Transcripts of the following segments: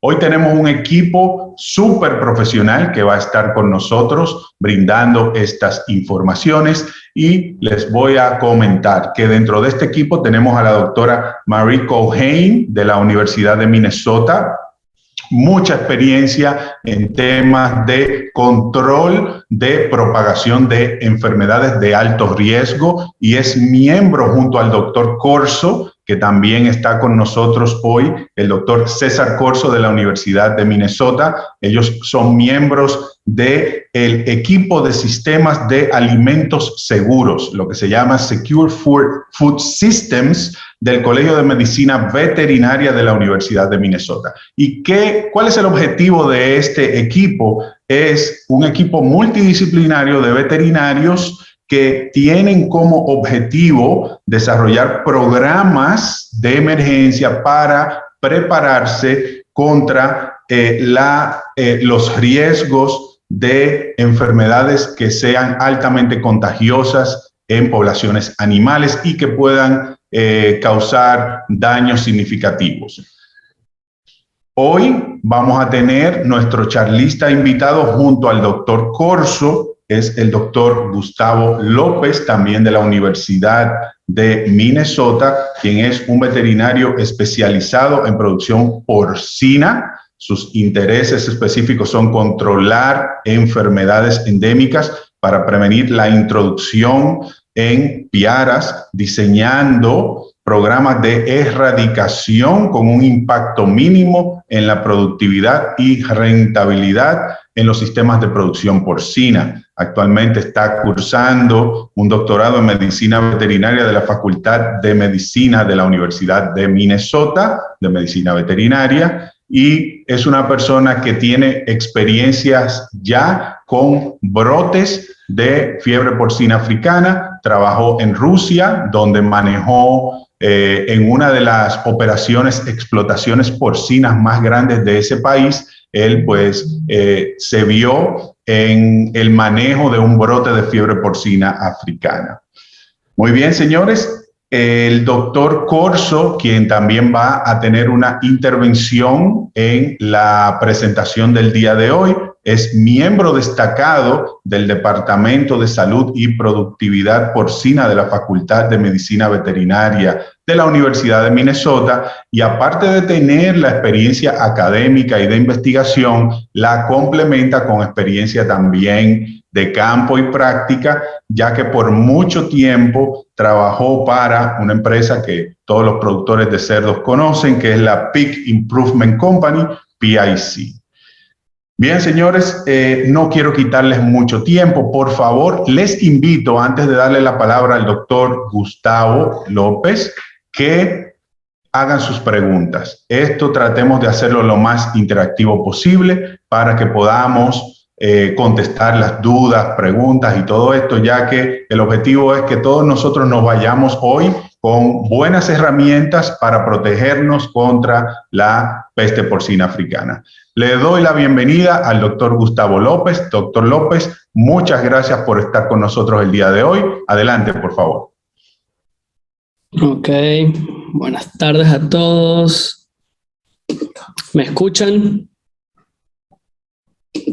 Hoy tenemos un equipo súper profesional que va a estar con nosotros brindando estas informaciones y les voy a comentar que dentro de este equipo tenemos a la doctora Marie Culhane de la Universidad de Minnesota. Mucha experiencia en temas de control de propagación de enfermedades de alto riesgo y es miembro junto al doctor Corso, que también está con nosotros hoy, el doctor César Corso de la Universidad de Minnesota. Ellos son miembros del equipo de sistemas de alimentos seguros, lo que se llama Secure Food Systems del Colegio de Medicina Veterinaria de la Universidad de Minnesota. ¿Y cuál es el objetivo de este equipo? Es un equipo multidisciplinario de veterinarios que tienen como objetivo desarrollar programas de emergencia para prepararse contra los riesgos de enfermedades que sean altamente contagiosas en poblaciones animales y que puedan causar daños significativos. Hoy vamos a tener nuestro charlista invitado junto al doctor Corso, es el doctor Gustavo López, también de la Universidad de Minnesota, quien es un veterinario especializado en producción porcina. Sus intereses específicos son controlar enfermedades endémicas para prevenir la introducción en piaras, diseñando programas de erradicación con un impacto mínimo en la productividad y rentabilidad en los sistemas de producción porcina. Actualmente está cursando un doctorado en medicina veterinaria de la Facultad de Medicina de la Universidad de Minnesota, de medicina veterinaria, y es una persona que tiene experiencias ya con brotes de fiebre porcina africana. Trabajó en Rusia, donde manejó en una de las explotaciones porcinas más grandes de ese país. Él pues se vio en el manejo de un brote de fiebre porcina africana. Muy bien, señores. El doctor Corso, quien también va a tener una intervención en la presentación del día de hoy, es miembro destacado del Departamento de Salud y Productividad Porcina de la Facultad de Medicina Veterinaria de la Universidad de Minnesota y aparte de tener la experiencia académica y de investigación, la complementa con experiencia también de campo y práctica, ya que por mucho tiempo trabajó para una empresa que todos los productores de cerdos conocen, que es la Pig Improvement Company, PIC. Bien, señores, no quiero quitarles mucho tiempo. Por favor, les invito, antes de darle la palabra al doctor Gustavo López, que hagan sus preguntas. Esto tratemos de hacerlo lo más interactivo posible para que podamos contestar las dudas, preguntas y todo esto, ya que el objetivo es que todos nosotros nos vayamos hoy con buenas herramientas para protegernos contra la peste porcina africana. Le doy la bienvenida al doctor Gustavo López. Doctor López, muchas gracias por estar con nosotros el día de hoy. Adelante, por favor. Ok, buenas tardes a todos. ¿Me escuchan?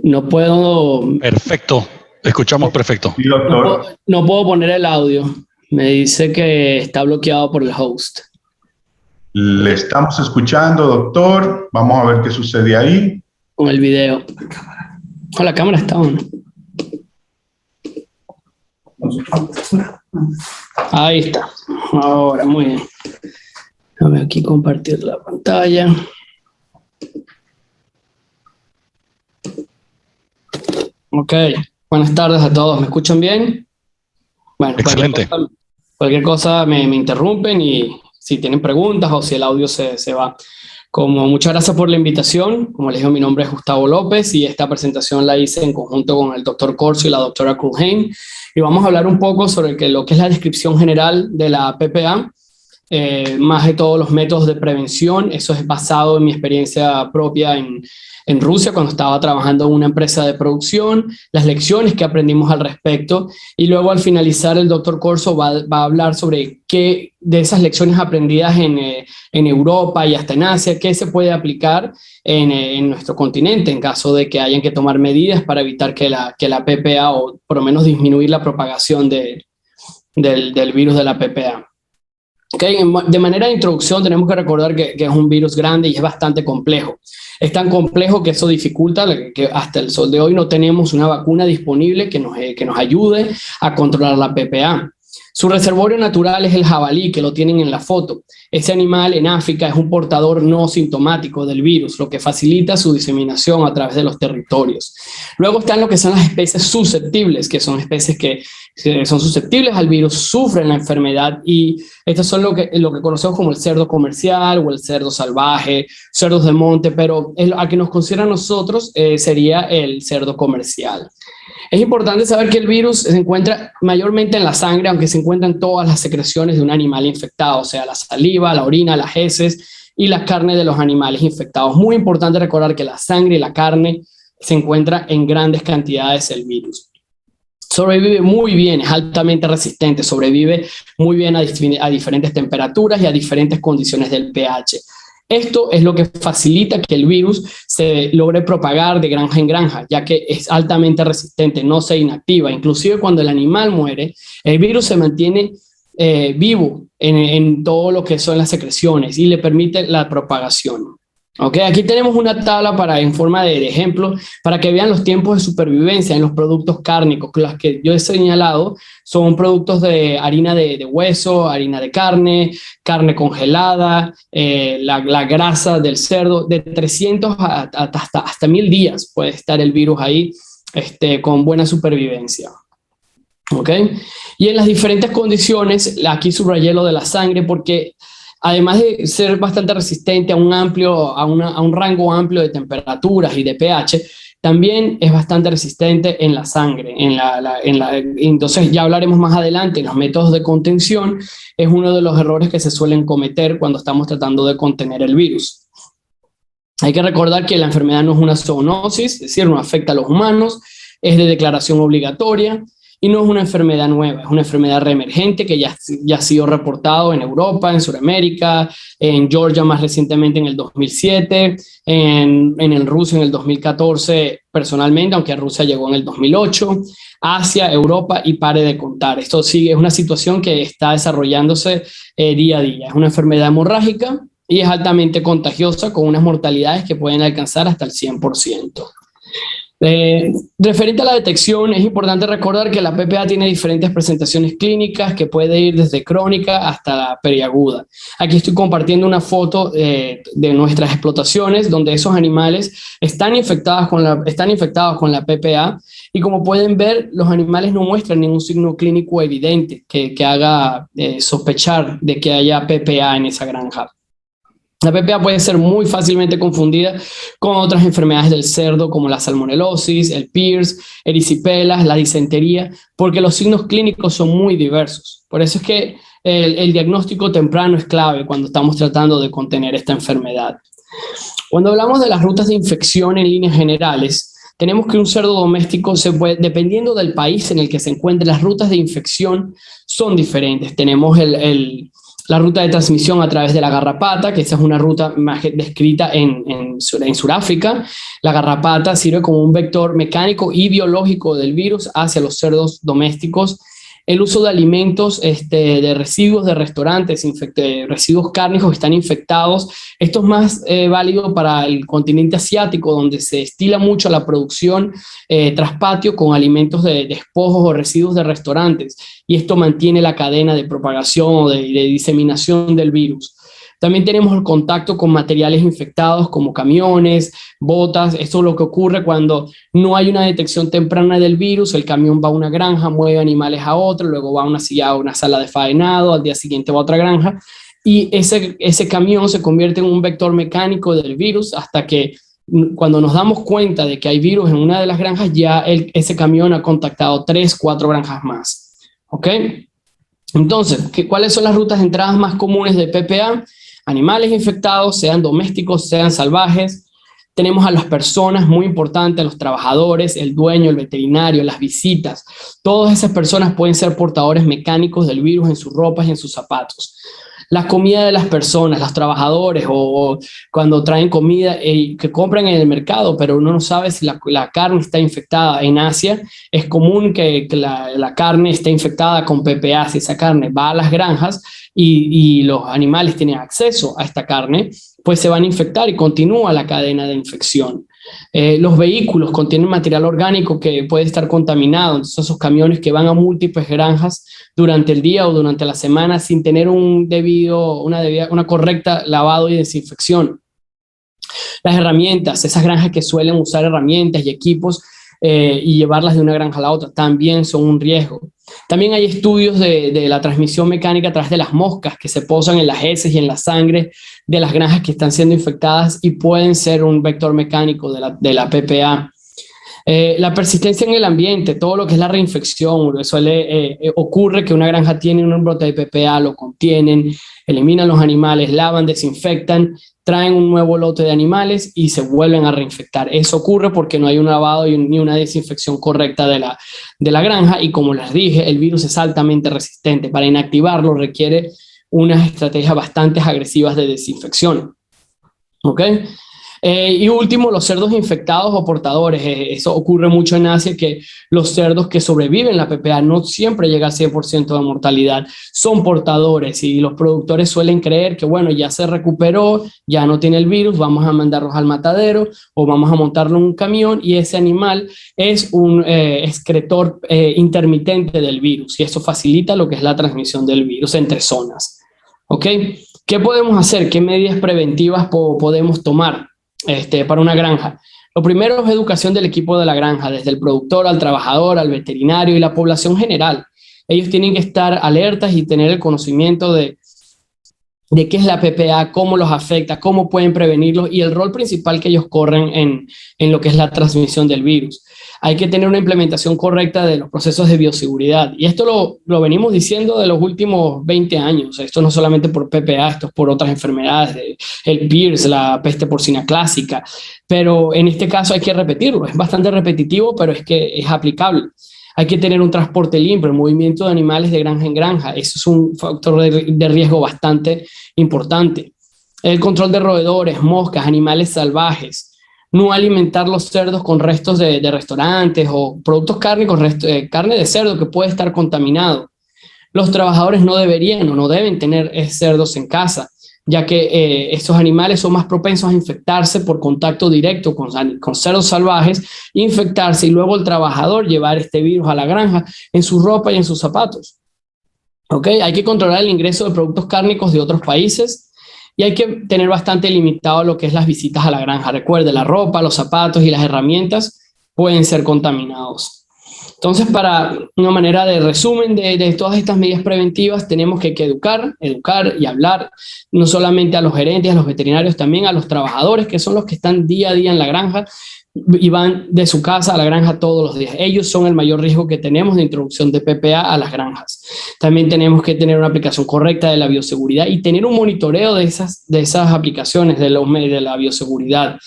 No puedo... Perfecto, escuchamos perfecto. Sí, doctor. No puedo poner el audio. Me dice que está bloqueado por el host. Le estamos escuchando, doctor. Vamos a ver qué sucede ahí. Con el video. Oh, la cámara está on. Ahí está. Ahora, muy bien. Déjame aquí compartir la pantalla. Ok, buenas tardes a todos. ¿Me escuchan bien? Bueno, excelente. Cualquier cosa me interrumpen y si tienen preguntas o si el audio se va. Muchas gracias por la invitación. Como les digo, mi nombre es Gustavo López y esta presentación la hice en conjunto con el doctor Corso y la doctora Culhane. Y vamos a hablar un poco sobre lo que es la descripción general de la PPA más de todos los métodos de prevención. Eso es basado en mi experiencia propia en Rusia, cuando estaba trabajando en una empresa de producción, las lecciones que aprendimos al respecto, y luego al finalizar el doctor Corso va a hablar sobre qué de esas lecciones aprendidas en Europa y hasta en Asia, qué se puede aplicar en nuestro continente en caso de que hayan que tomar medidas para evitar que la PPA, o por lo menos disminuir la propagación del virus de la PPA. Okay. De manera de introducción tenemos que recordar que es un virus grande y es bastante complejo. Es tan complejo que eso dificulta que hasta el sol de hoy no tenemos una vacuna disponible que nos ayude a controlar la PPA. Su reservorio natural es el jabalí, que lo tienen en la foto. Ese animal en África es un portador no sintomático del virus, lo que facilita su diseminación a través de los territorios. Luego están lo que son las especies susceptibles, que son especies que son susceptibles al virus, sufren la enfermedad, y estos son lo que conocemos como el cerdo comercial o el cerdo salvaje, cerdos de monte, pero a que nos considera a nosotros sería el cerdo comercial. Es importante saber que el virus se encuentra mayormente en la sangre, aunque se encuentra en todas las secreciones de un animal infectado, o sea, la saliva, la orina, las heces y la carne de los animales infectados. Muy importante recordar que la sangre y la carne se encuentra en grandes cantidades el virus. Sobrevive muy bien, es altamente resistente, sobrevive muy bien a diferentes temperaturas y a diferentes condiciones del pH. Esto es lo que facilita que el virus se logre propagar de granja en granja, ya que es altamente resistente, no se inactiva. Inclusive cuando el animal muere, el virus se mantiene vivo en todo lo que son las secreciones y le permite la propagación. Okay, aquí tenemos una tabla en forma de ejemplo para que vean los tiempos de supervivencia en los productos cárnicos. Las que yo he señalado son productos de harina de hueso, harina de carne, carne congelada, la grasa del cerdo. De 300 hasta 1000 días puede estar el virus ahí con buena supervivencia. Okay. Y en las diferentes condiciones, aquí subrayé lo de la sangre porque además de ser bastante resistente a un rango amplio de temperaturas y de pH, también es bastante resistente en la sangre. Entonces ya hablaremos más adelante, los métodos de contención es uno de los errores que se suelen cometer cuando estamos tratando de contener el virus. Hay que recordar que la enfermedad no es una zoonosis, es decir, no afecta a los humanos, es de declaración obligatoria, y no es una enfermedad nueva, es una enfermedad reemergente que ya ha sido reportado en Europa, en Sudamérica, en Georgia más recientemente en el 2007, en Rusia en el 2014 personalmente, aunque a Rusia llegó en el 2008, Asia, Europa y pare de contar. Esto sí es una situación que está desarrollándose día a día. Es una enfermedad hemorrágica y es altamente contagiosa con unas mortalidades que pueden alcanzar hasta el 100%. Referente a la detección, es importante recordar que la PPA tiene diferentes presentaciones clínicas que puede ir desde crónica hasta la periaguda. Aquí estoy compartiendo una foto de nuestras explotaciones donde esos animales están infectados con la PPA y como pueden ver, los animales no muestran ningún signo clínico evidente que haga sospechar de que haya PPA en esa granja. La PPA puede ser muy fácilmente confundida con otras enfermedades del cerdo como la salmonelosis, el PIRS, ericipelas, la disentería, porque los signos clínicos son muy diversos. Por eso es que el diagnóstico temprano es clave cuando estamos tratando de contener esta enfermedad. Cuando hablamos de las rutas de infección en líneas generales, tenemos que un cerdo doméstico, dependiendo del país en el que se encuentre, las rutas de infección son diferentes. Tenemos la ruta de transmisión a través de la garrapata, que esa es una ruta más descrita en Sudáfrica. La garrapata sirve como un vector mecánico y biológico del virus hacia los cerdos domésticos. El uso de alimentos, de residuos de restaurantes, residuos cárnicos que están infectados. Esto es más válido para el continente asiático, donde se estila mucho la producción tras patio con alimentos de despojos o residuos de restaurantes. Y esto mantiene la cadena de propagación o de diseminación del virus. También tenemos el contacto con materiales infectados como camiones, botas. Esto es lo que ocurre cuando no hay una detección temprana del virus. El camión va a una granja, mueve animales a otra, luego va a una sala de faenado, al día siguiente va a otra granja. Y ese camión se convierte en un vector mecánico del virus hasta que cuando nos damos cuenta de que hay virus en una de las granjas, ya ese camión ha contactado 3, 4 granjas más. ¿Ok? Entonces, ¿cuáles son las rutas de entradas más comunes de PPA? Animales infectados, sean domésticos, sean salvajes. Tenemos a las personas, muy importante, a los trabajadores, el dueño, el veterinario, las visitas. Todas esas personas pueden ser portadores mecánicos del virus en sus ropas y en sus zapatos. La comida de las personas, los trabajadores o cuando traen comida que compran en el mercado, pero uno no sabe si la carne está infectada. En Asia es común que la carne esté infectada con PPA. Si esa carne va a las granjas y los animales tienen acceso a esta carne, pues se van a infectar y continúa la cadena de infección. Los vehículos contienen material orgánico que puede estar contaminado, entonces esos camiones que van a múltiples granjas durante el día o durante la semana sin tener una correcta lavado y desinfección. Las herramientas, esas granjas que suelen usar herramientas y equipos y llevarlas de una granja a la otra, también son un riesgo. También hay estudios de la transmisión mecánica a través de las moscas que se posan en las heces y en la sangre de las granjas que están siendo infectadas y pueden ser un vector mecánico de la PPA. La persistencia en el ambiente, todo lo que es la reinfección, ocurre que una granja tiene un brote de PPA, lo contienen, eliminan los animales, lavan, desinfectan, traen un nuevo lote de animales y se vuelven a reinfectar. Eso ocurre porque no hay un lavado ni una desinfección correcta de la granja y como les dije, el virus es altamente resistente. Para inactivarlo requiere unas estrategias bastante agresivas de desinfección. ¿Ok? Y último, los cerdos infectados o portadores. Eso ocurre mucho en Asia, que los cerdos que sobreviven la PPA no siempre llega al 100% de mortalidad, son portadores y los productores suelen creer que, bueno, ya se recuperó, ya no tiene el virus, vamos a mandarlos al matadero o vamos a montarlo en un camión y ese animal es un excretor intermitente del virus y eso facilita lo que es la transmisión del virus entre zonas. ¿Ok? ¿Qué podemos hacer? ¿Qué medidas preventivas podemos tomar? Para una granja? Lo primero es educación del equipo de la granja, desde el productor al trabajador, al veterinario y la población general. Ellos tienen que estar alertas y tener el conocimiento de qué es la PPA, cómo los afecta, cómo pueden prevenirlos y el rol principal que ellos corren en lo que es la transmisión del virus. Hay que tener una implementación correcta de los procesos de bioseguridad. Y esto lo venimos diciendo de los últimos 20 años. Esto no solamente por PPA, esto es por otras enfermedades, el PIRS, la peste porcina clásica. Pero en este caso hay que repetirlo. Es bastante repetitivo, pero es que es aplicable. Hay que tener un transporte limpio, el movimiento de animales de granja en granja. Eso es un factor de riesgo bastante importante. El control de roedores, moscas, animales salvajes. No alimentar los cerdos con restos de restaurantes o productos cárnicos, carne de cerdo que puede estar contaminado. Los trabajadores no deberían o no deben tener cerdos en casa, ya que estos animales son más propensos a infectarse por contacto directo con cerdos salvajes, infectarse y luego el trabajador llevar este virus a la granja en su ropa y en sus zapatos. ¿Okay? Hay que controlar el ingreso de productos cárnicos de otros países y hay que tener bastante limitado lo que es las visitas a la granja. Recuerde, la ropa, los zapatos y las herramientas pueden ser contaminados. Entonces, para una manera de resumen de todas estas medidas preventivas, tenemos que educar y hablar, no solamente a los gerentes, a los veterinarios, también a los trabajadores, que son los que están día a día en la granja y van de su casa a la granja todos los días. Ellos son el mayor riesgo que tenemos de introducción de PPA a las granjas. También tenemos que tener una aplicación correcta de la bioseguridad y tener un monitoreo de esas aplicaciones de la bioseguridad.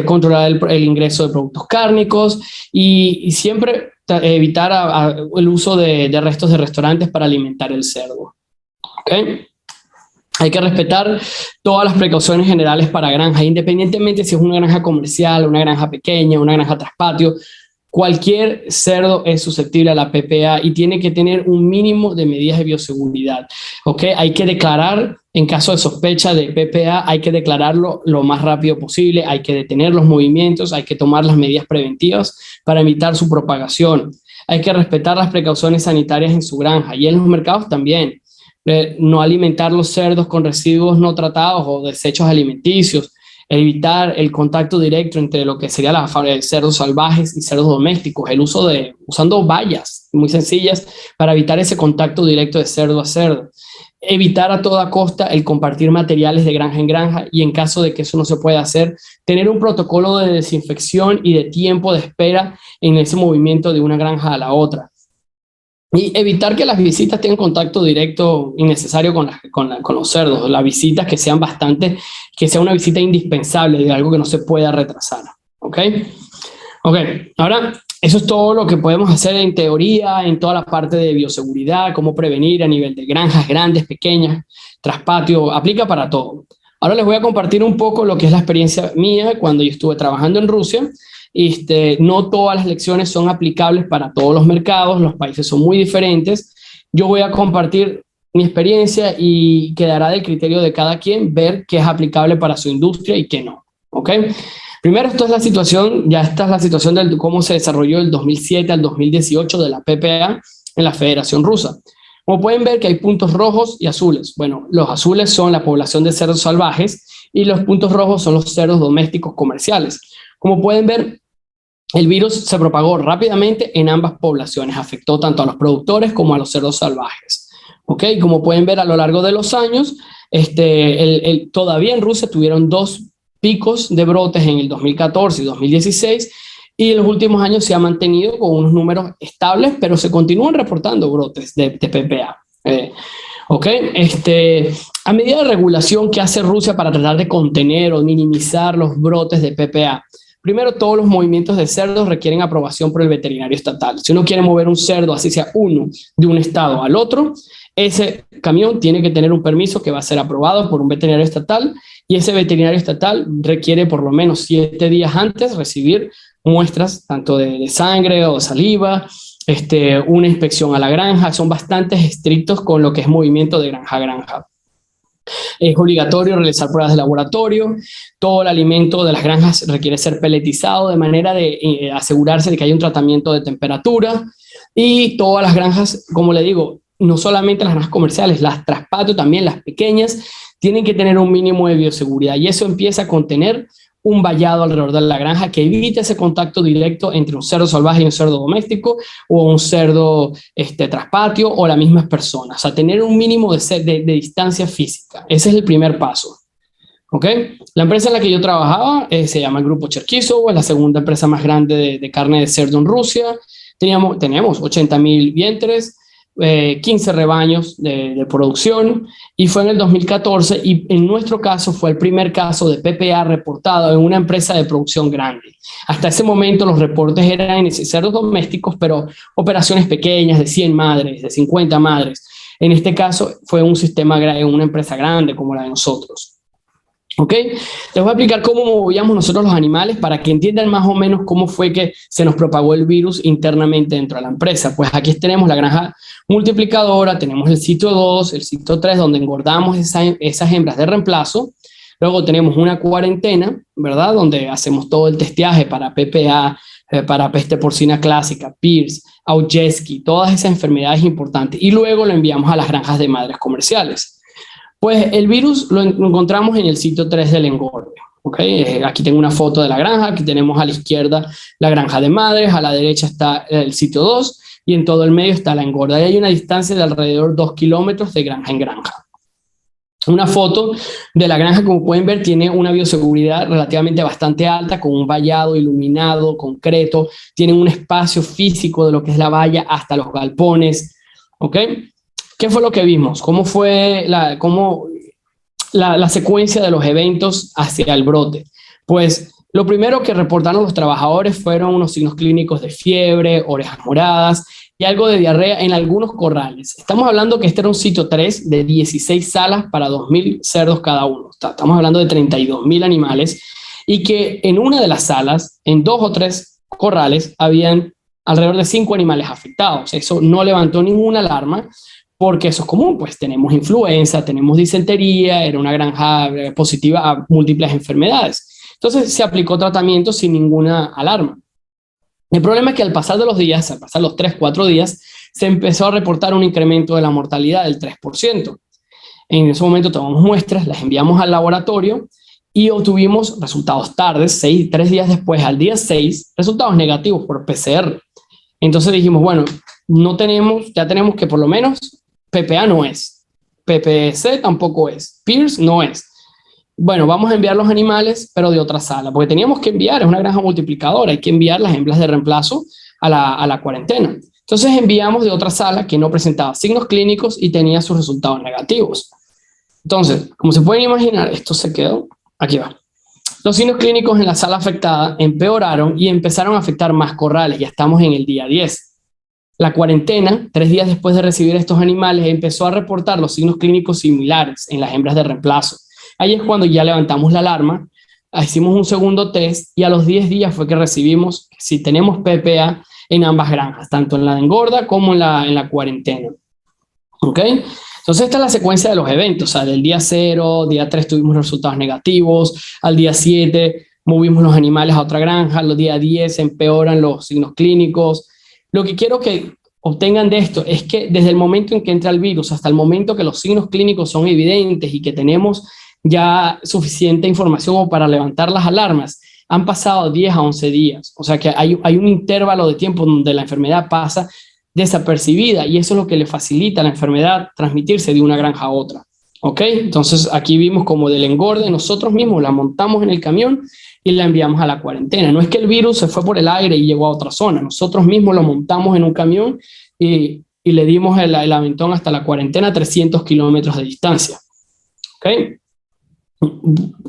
Controlar el ingreso de productos cárnicos y siempre evitar el uso de restos de restaurantes para alimentar el cerdo. ¿Okay? Hay que respetar todas las precauciones generales para granja, independientemente si es una granja comercial, una granja pequeña, una granja tras patio. Cualquier cerdo es susceptible a la PPA y tiene que tener un mínimo de medidas de bioseguridad. ¿Okay? Hay que declarar, en caso de sospecha de PPA, hay que declararlo lo más rápido posible, hay que detener los movimientos, hay que tomar las medidas preventivas para evitar su propagación. Hay que respetar las precauciones sanitarias en su granja y en los mercados también. No alimentar los cerdos con residuos no tratados o desechos alimenticios, evitar el contacto directo entre lo que serían cerdos salvajes y cerdos domésticos, usando vallas muy sencillas para evitar ese contacto directo de cerdo a cerdo, evitar a toda costa el compartir materiales de granja en granja y en caso de que eso no se pueda hacer, tener un protocolo de desinfección y de tiempo de espera en ese movimiento de una granja a la otra. Y evitar que las visitas tengan contacto directo innecesario con los cerdos. Las visitas que sean que sea una visita indispensable de algo que no se pueda retrasar. ¿Ok? Ok, ahora eso es todo lo que podemos hacer en teoría, en toda la parte de bioseguridad, cómo prevenir a nivel de granjas grandes, pequeñas, traspatio, aplica para todo. Ahora les voy a compartir un poco lo que es la experiencia mía cuando yo estuve trabajando en Rusia. No todas las lecciones son aplicables para todos los mercados, los países son muy diferentes. Yo voy a compartir mi experiencia y quedará del criterio de cada quien ver qué es aplicable para su industria y qué no. ¿Ok? Primero, esta es la situación de cómo se desarrolló del 2007 al 2018 de la PPA en la Federación Rusa. Como pueden ver que hay puntos rojos y azules. Bueno, los azules son la población de cerdos salvajes y los puntos rojos son los cerdos domésticos comerciales. Como pueden ver, el virus se propagó rápidamente en ambas poblaciones, afectó tanto a los productores como a los cerdos salvajes. ¿Ok? Como pueden ver a lo largo de los años, todavía en Rusia tuvieron 2 picos de brotes en el 2014 y 2016, y en los últimos años se ha mantenido con unos números estables, pero se continúan reportando brotes de PPA. ¿Ok? A medida de regulación que hace Rusia para tratar de contener o minimizar los brotes de PPA, primero, todos los movimientos de cerdos requieren aprobación por el veterinario estatal. Si uno quiere mover un cerdo, así sea uno, de un estado al otro, ese camión tiene que tener un permiso que va a ser aprobado por un veterinario estatal, y ese veterinario estatal requiere por lo menos 7 días antes recibir muestras tanto de sangre o de saliva, una inspección a la granja. Son bastante estrictos con lo que es movimiento de granja a granja. Es obligatorio realizar pruebas de laboratorio. Todo el alimento de las granjas requiere ser peletizado de manera de asegurarse de que hay un tratamiento de temperatura. Y todas las granjas, como le digo, no solamente las granjas comerciales, las traspatio también, las pequeñas, tienen que tener un mínimo de bioseguridad, y eso empieza con tener un vallado alrededor de la granja que evite ese contacto directo entre un cerdo salvaje y un cerdo doméstico, o un cerdo traspatio, o las mismas personas. O sea, tener un mínimo de distancia física. Ese es el primer paso. ¿Ok? La empresa en la que yo trabajaba se llama el Grupo Cherkisov, es la segunda empresa más grande de carne de cerdo en Rusia. Tenemos 80,000 vientres, 15 rebaños de producción, y fue en el 2014, y en nuestro caso fue el primer caso de PPA reportado en una empresa de producción grande. Hasta ese momento los reportes eran en cerdos domésticos, pero operaciones pequeñas de 100 madres, de 50 madres. En este caso fue un sistema en una empresa grande como la de nosotros. ¿Ok? Les voy a explicar cómo movíamos nosotros los animales para que entiendan más o menos cómo fue que se nos propagó el virus internamente dentro de la empresa. Pues aquí tenemos la granja multiplicadora, tenemos el sitio 2, el sitio 3, donde engordamos esas hembras de reemplazo. Luego tenemos una cuarentena, ¿verdad? Donde hacemos todo el testeaje para PPA, para peste porcina clásica, PIRS, Aujeski, todas esas enfermedades importantes. Y luego lo enviamos a las granjas de madres comerciales. Pues el virus lo encontramos en el sitio 3 del engorde. ¿Okay? Aquí tengo una foto de la granja. Aquí tenemos a la izquierda la granja de madres, a la derecha está el sitio 2, y en todo el medio está la engorda. Y hay una distancia de alrededor de 2 kilómetros de granja en granja. Una foto de la granja, como pueden ver, tiene una bioseguridad relativamente bastante alta, con un vallado iluminado, concreto. Tienen un espacio físico de lo que es la valla hasta los galpones. ¿Ok? ¿Qué fue lo que vimos? ¿Cómo fue la secuencia de los eventos hacia el brote? Pues lo primero que reportaron los trabajadores fueron unos signos clínicos de fiebre, orejas moradas y algo de diarrea en algunos corrales. Estamos hablando que este era un sitio 3 de 16 salas para 2,000 cerdos cada uno. Estamos hablando de 32,000 animales, y que en una de las salas, en 2 o 3 corrales, habían alrededor de 5 animales afectados. Eso no levantó ninguna alarma, porque eso es común. Pues tenemos influenza, tenemos disentería, era una granja positiva a múltiples enfermedades. Entonces se aplicó tratamiento sin ninguna alarma. El problema es que al pasar de los días, al pasar los 3-4 días, se empezó a reportar un incremento de la mortalidad del 3%. En ese momento tomamos muestras, las enviamos al laboratorio y obtuvimos resultados tardes, 3 días después, al día 6, resultados negativos por PCR. Entonces dijimos, bueno, ya tenemos que por lo menos PPA no es, PPC tampoco es, PIRS no es. Bueno, vamos a enviar los animales, pero de otra sala, porque teníamos que enviar, es una granja multiplicadora, hay que enviar las hembras de reemplazo a la cuarentena. Entonces Entonces enviamos de otra sala que no presentaba signos clínicos y tenía sus resultados negativos. Entonces, como se pueden imaginar, esto se quedó, aquí va. Los signos clínicos en la sala afectada empeoraron y empezaron a afectar más corrales. Ya estamos en el día 10. La cuarentena, 3 días después de recibir estos animales, empezó a reportar los signos clínicos similares en las hembras de reemplazo. Ahí es cuando ya levantamos la alarma, hicimos un segundo test y a los 10 días fue que recibimos si tenemos PPA en ambas granjas, tanto en la de engorda como en la cuarentena. ¿Ok? Entonces esta es la secuencia de los eventos. O sea, del día 0, día 3 tuvimos resultados negativos, al día 7 movimos los animales a otra granja, al día 10 empeoran los signos clínicos. Lo que quiero que obtengan de esto es que desde el momento en que entra el virus hasta el momento que los signos clínicos son evidentes y que tenemos ya suficiente información para levantar las alarmas, han pasado 10 a 11 días. O sea que hay un intervalo de tiempo donde la enfermedad pasa desapercibida y eso es lo que le facilita a la enfermedad transmitirse de una granja a otra. ¿Ok? Entonces aquí vimos como del engorde nosotros mismos la montamos en el camión y la enviamos a la cuarentena. No es que el virus se fue por el aire y llegó a otra zona. Nosotros mismos lo montamos en un camión y le dimos el aventón hasta la cuarentena a 300 kilómetros de distancia. ¿Ok?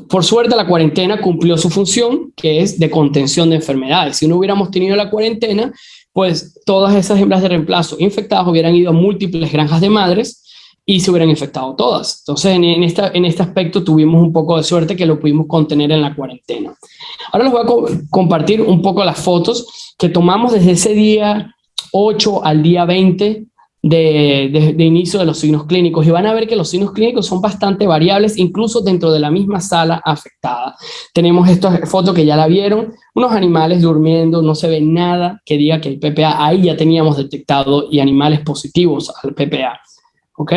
Por suerte la cuarentena cumplió su función, que es de contención de enfermedades. Si no hubiéramos tenido la cuarentena, pues todas esas hembras de reemplazo infectadas hubieran ido a múltiples granjas de madres y se hubieran infectado todas. Entonces, en este aspecto tuvimos un poco de suerte que lo pudimos contener en la cuarentena. Ahora les voy a compartir un poco las fotos que tomamos desde ese día 8 al día 20 de inicio de los signos clínicos y van a ver que los signos clínicos son bastante variables incluso dentro de la misma sala afectada. Tenemos esta foto que ya la vieron, unos animales durmiendo, no se ve nada que diga que hay PPA, ahí ya teníamos detectado y animales positivos al PPA. ¿Ok?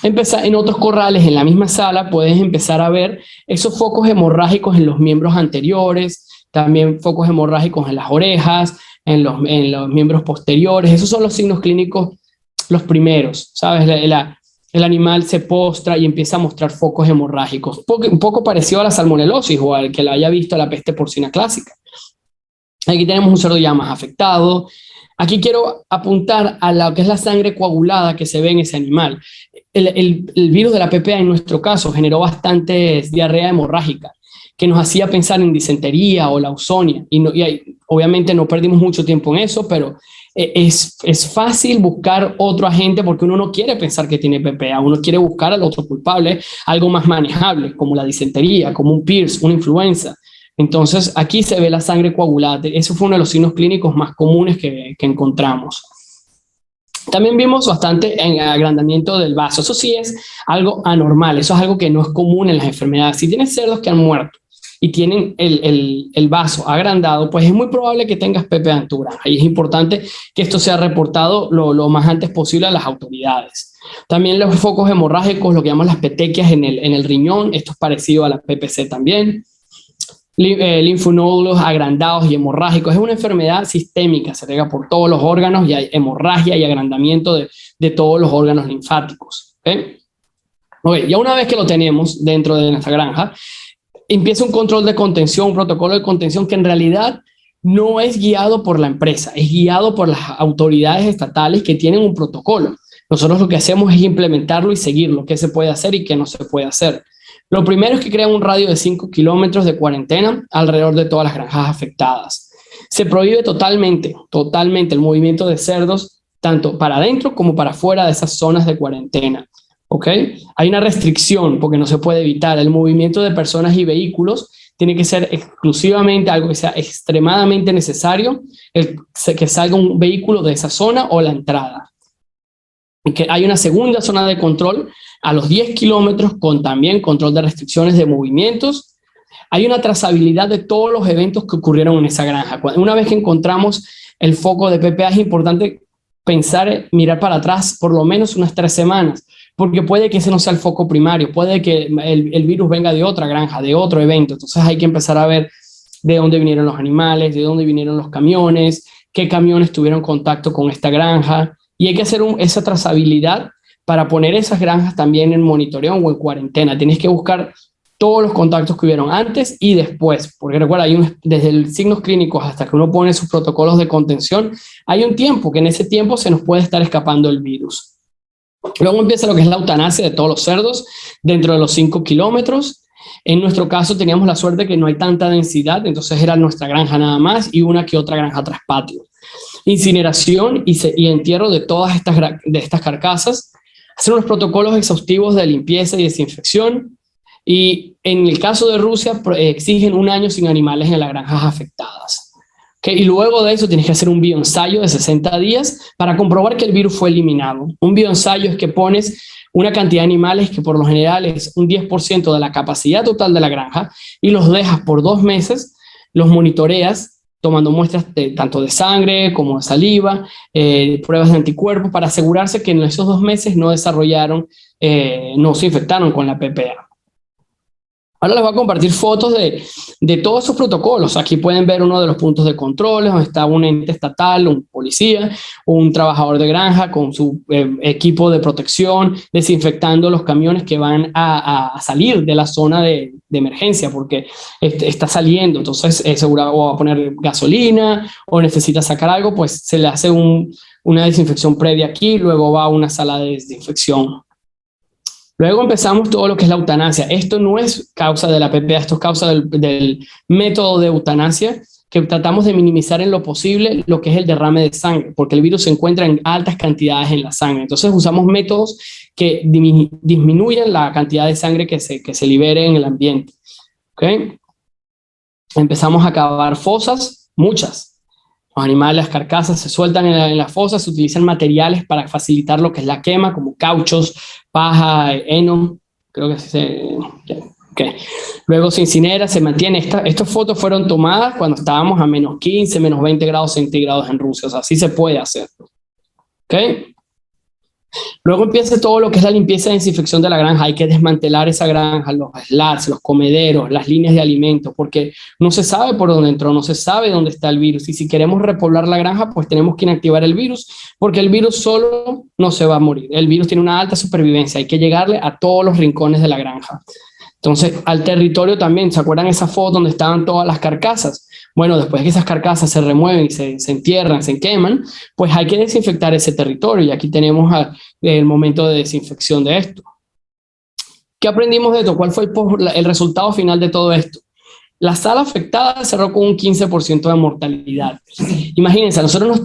En otros corrales en la misma sala puedes empezar a ver esos focos hemorrágicos en los miembros anteriores, también focos hemorrágicos en las orejas, en los miembros posteriores. Esos son los signos clínicos los primeros, ¿sabes? El animal se postra y empieza a mostrar focos hemorrágicos, un poco parecido a la salmonelosis o al que la haya visto a la peste porcina clásica. Aquí tenemos un cerdo ya más afectado. Aquí quiero apuntar a lo que es la sangre coagulada que se ve en ese animal. El virus de la PPA en nuestro caso generó bastante diarrea hemorrágica que nos hacía pensar en disentería o lausonia y obviamente no perdimos mucho tiempo en eso, pero es fácil buscar otro agente porque uno no quiere pensar que tiene PPA, uno quiere buscar al otro culpable, algo más manejable, como la disentería, como un PIRS, una influenza. Entonces, aquí se ve la sangre coagulada. Eso fue uno de los signos clínicos más comunes que encontramos. También vimos bastante agrandamiento del vaso. Eso sí es algo anormal, eso es algo que no es común en las enfermedades. Si tienes cerdos que han muerto y tienen el vaso agrandado, pues es muy probable que tengas PPA en tu granja y es importante que esto sea reportado lo más antes posible a las autoridades. También los focos hemorrágicos, lo que llamamos las petequias en el riñón, esto es parecido a la PPC también. Linfonódulos agrandados y hemorrágicos, es una enfermedad sistémica, se riega por todos los órganos y hay hemorragia y agrandamiento de todos los órganos linfáticos. Okay, ya una vez que lo tenemos dentro de nuestra granja, empieza un control de contención, un protocolo de contención que en realidad no es guiado por la empresa, es guiado por las autoridades estatales que tienen un protocolo. Nosotros lo que hacemos es implementarlo y seguirlo, qué se puede hacer y qué no se puede hacer. Lo primero es que crean un radio de 5 kilómetros de cuarentena alrededor de todas las granjas afectadas. Se prohíbe totalmente el movimiento de cerdos, tanto para adentro como para afuera de esas zonas de cuarentena. ¿Ok? Hay una restricción porque no se puede evitar. El movimiento de personas y vehículos tiene que ser exclusivamente algo que sea extremadamente necesario, que salga un vehículo de esa zona o la entrada. Y que hay una segunda zona de control a los 10 kilómetros con también control de restricciones de movimientos. Hay una trazabilidad de todos los eventos que ocurrieron en esa granja. Una vez que encontramos el foco de PPA es importante mirar para atrás por lo menos unas 3 semanas, porque puede que ese no sea el foco primario, puede que el virus venga de otra granja, de otro evento. Entonces hay que empezar a ver de dónde vinieron los animales, de dónde vinieron los camiones, qué camiones tuvieron contacto con esta granja, y hay que hacer esa trazabilidad para poner esas granjas también en monitoreo o en cuarentena. Tienes que buscar todos los contactos que hubieron antes y después, porque recuerda, desde los signos clínicos hasta que uno pone sus protocolos de contención, hay un tiempo que en ese tiempo se nos puede estar escapando el virus. Luego empieza lo que es la eutanasia de todos los cerdos dentro de los 5 kilómetros. En nuestro caso teníamos la suerte que no hay tanta densidad, entonces era nuestra granja nada más y una que otra granja tras patio. Incineración y entierro de todas estas carcasas, hacer unos protocolos exhaustivos de limpieza y desinfección, y en el caso de Rusia exigen 1 año sin animales en las granjas afectadas. Y luego de eso tienes que hacer un bioensayo de 60 días para comprobar que el virus fue eliminado. Un bioensayo es que pones una cantidad de animales que por lo general es un 10% de la capacidad total de la granja y los dejas por 2 meses, los monitoreas tomando muestras tanto de sangre como de saliva, pruebas de anticuerpos para asegurarse que en esos 2 meses no se infectaron con la PPA. Ahora les voy a compartir fotos de todos esos protocolos. Aquí pueden ver uno de los puntos de control, donde está un ente estatal, un policía, un trabajador de granja con su equipo de protección, desinfectando los camiones que van a salir de la zona de emergencia, porque está saliendo. Entonces, seguro va a poner gasolina o necesita sacar algo, pues se le hace una desinfección previa aquí, luego va a una sala de desinfección. Luego empezamos todo lo que es la eutanasia. Esto no es causa de la PPA, esto es causa del método de eutanasia, que tratamos de minimizar en lo posible lo que es el derrame de sangre, porque el virus se encuentra en altas cantidades en la sangre. Entonces usamos métodos que disminuyan la cantidad de sangre que se libere en el ambiente. ¿Okay? Empezamos a cavar fosas, muchas. Los animales, las carcasas se sueltan en las fosas, se utilizan materiales para facilitar lo que es la quema, como cauchos, paja, heno, creo que okay. Luego se incinera, se mantiene. Estas fotos fueron tomadas cuando estábamos a -15, -20 grados centígrados en Rusia, o sea, así se puede hacer. ¿Okay? Luego empieza todo lo que es la limpieza y desinfección de la granja. Hay que desmantelar esa granja, los slats, los comederos, las líneas de alimentos, porque no se sabe por dónde entró, no se sabe dónde está el virus. Y si queremos repoblar la granja, pues tenemos que inactivar el virus, porque el virus solo no se va a morir. El virus tiene una alta supervivencia, hay que llegarle a todos los rincones de la granja. Entonces, al territorio también, ¿se acuerdan esa foto donde estaban todas las carcasas? Bueno, después de que esas carcasas se remueven y se entierran, se queman, pues hay que desinfectar ese territorio y aquí tenemos el momento de desinfección de esto. ¿Qué aprendimos de esto? ¿Cuál fue el resultado final de todo esto? La sala afectada cerró con un 15% de mortalidad. Imagínense, a nosotros nos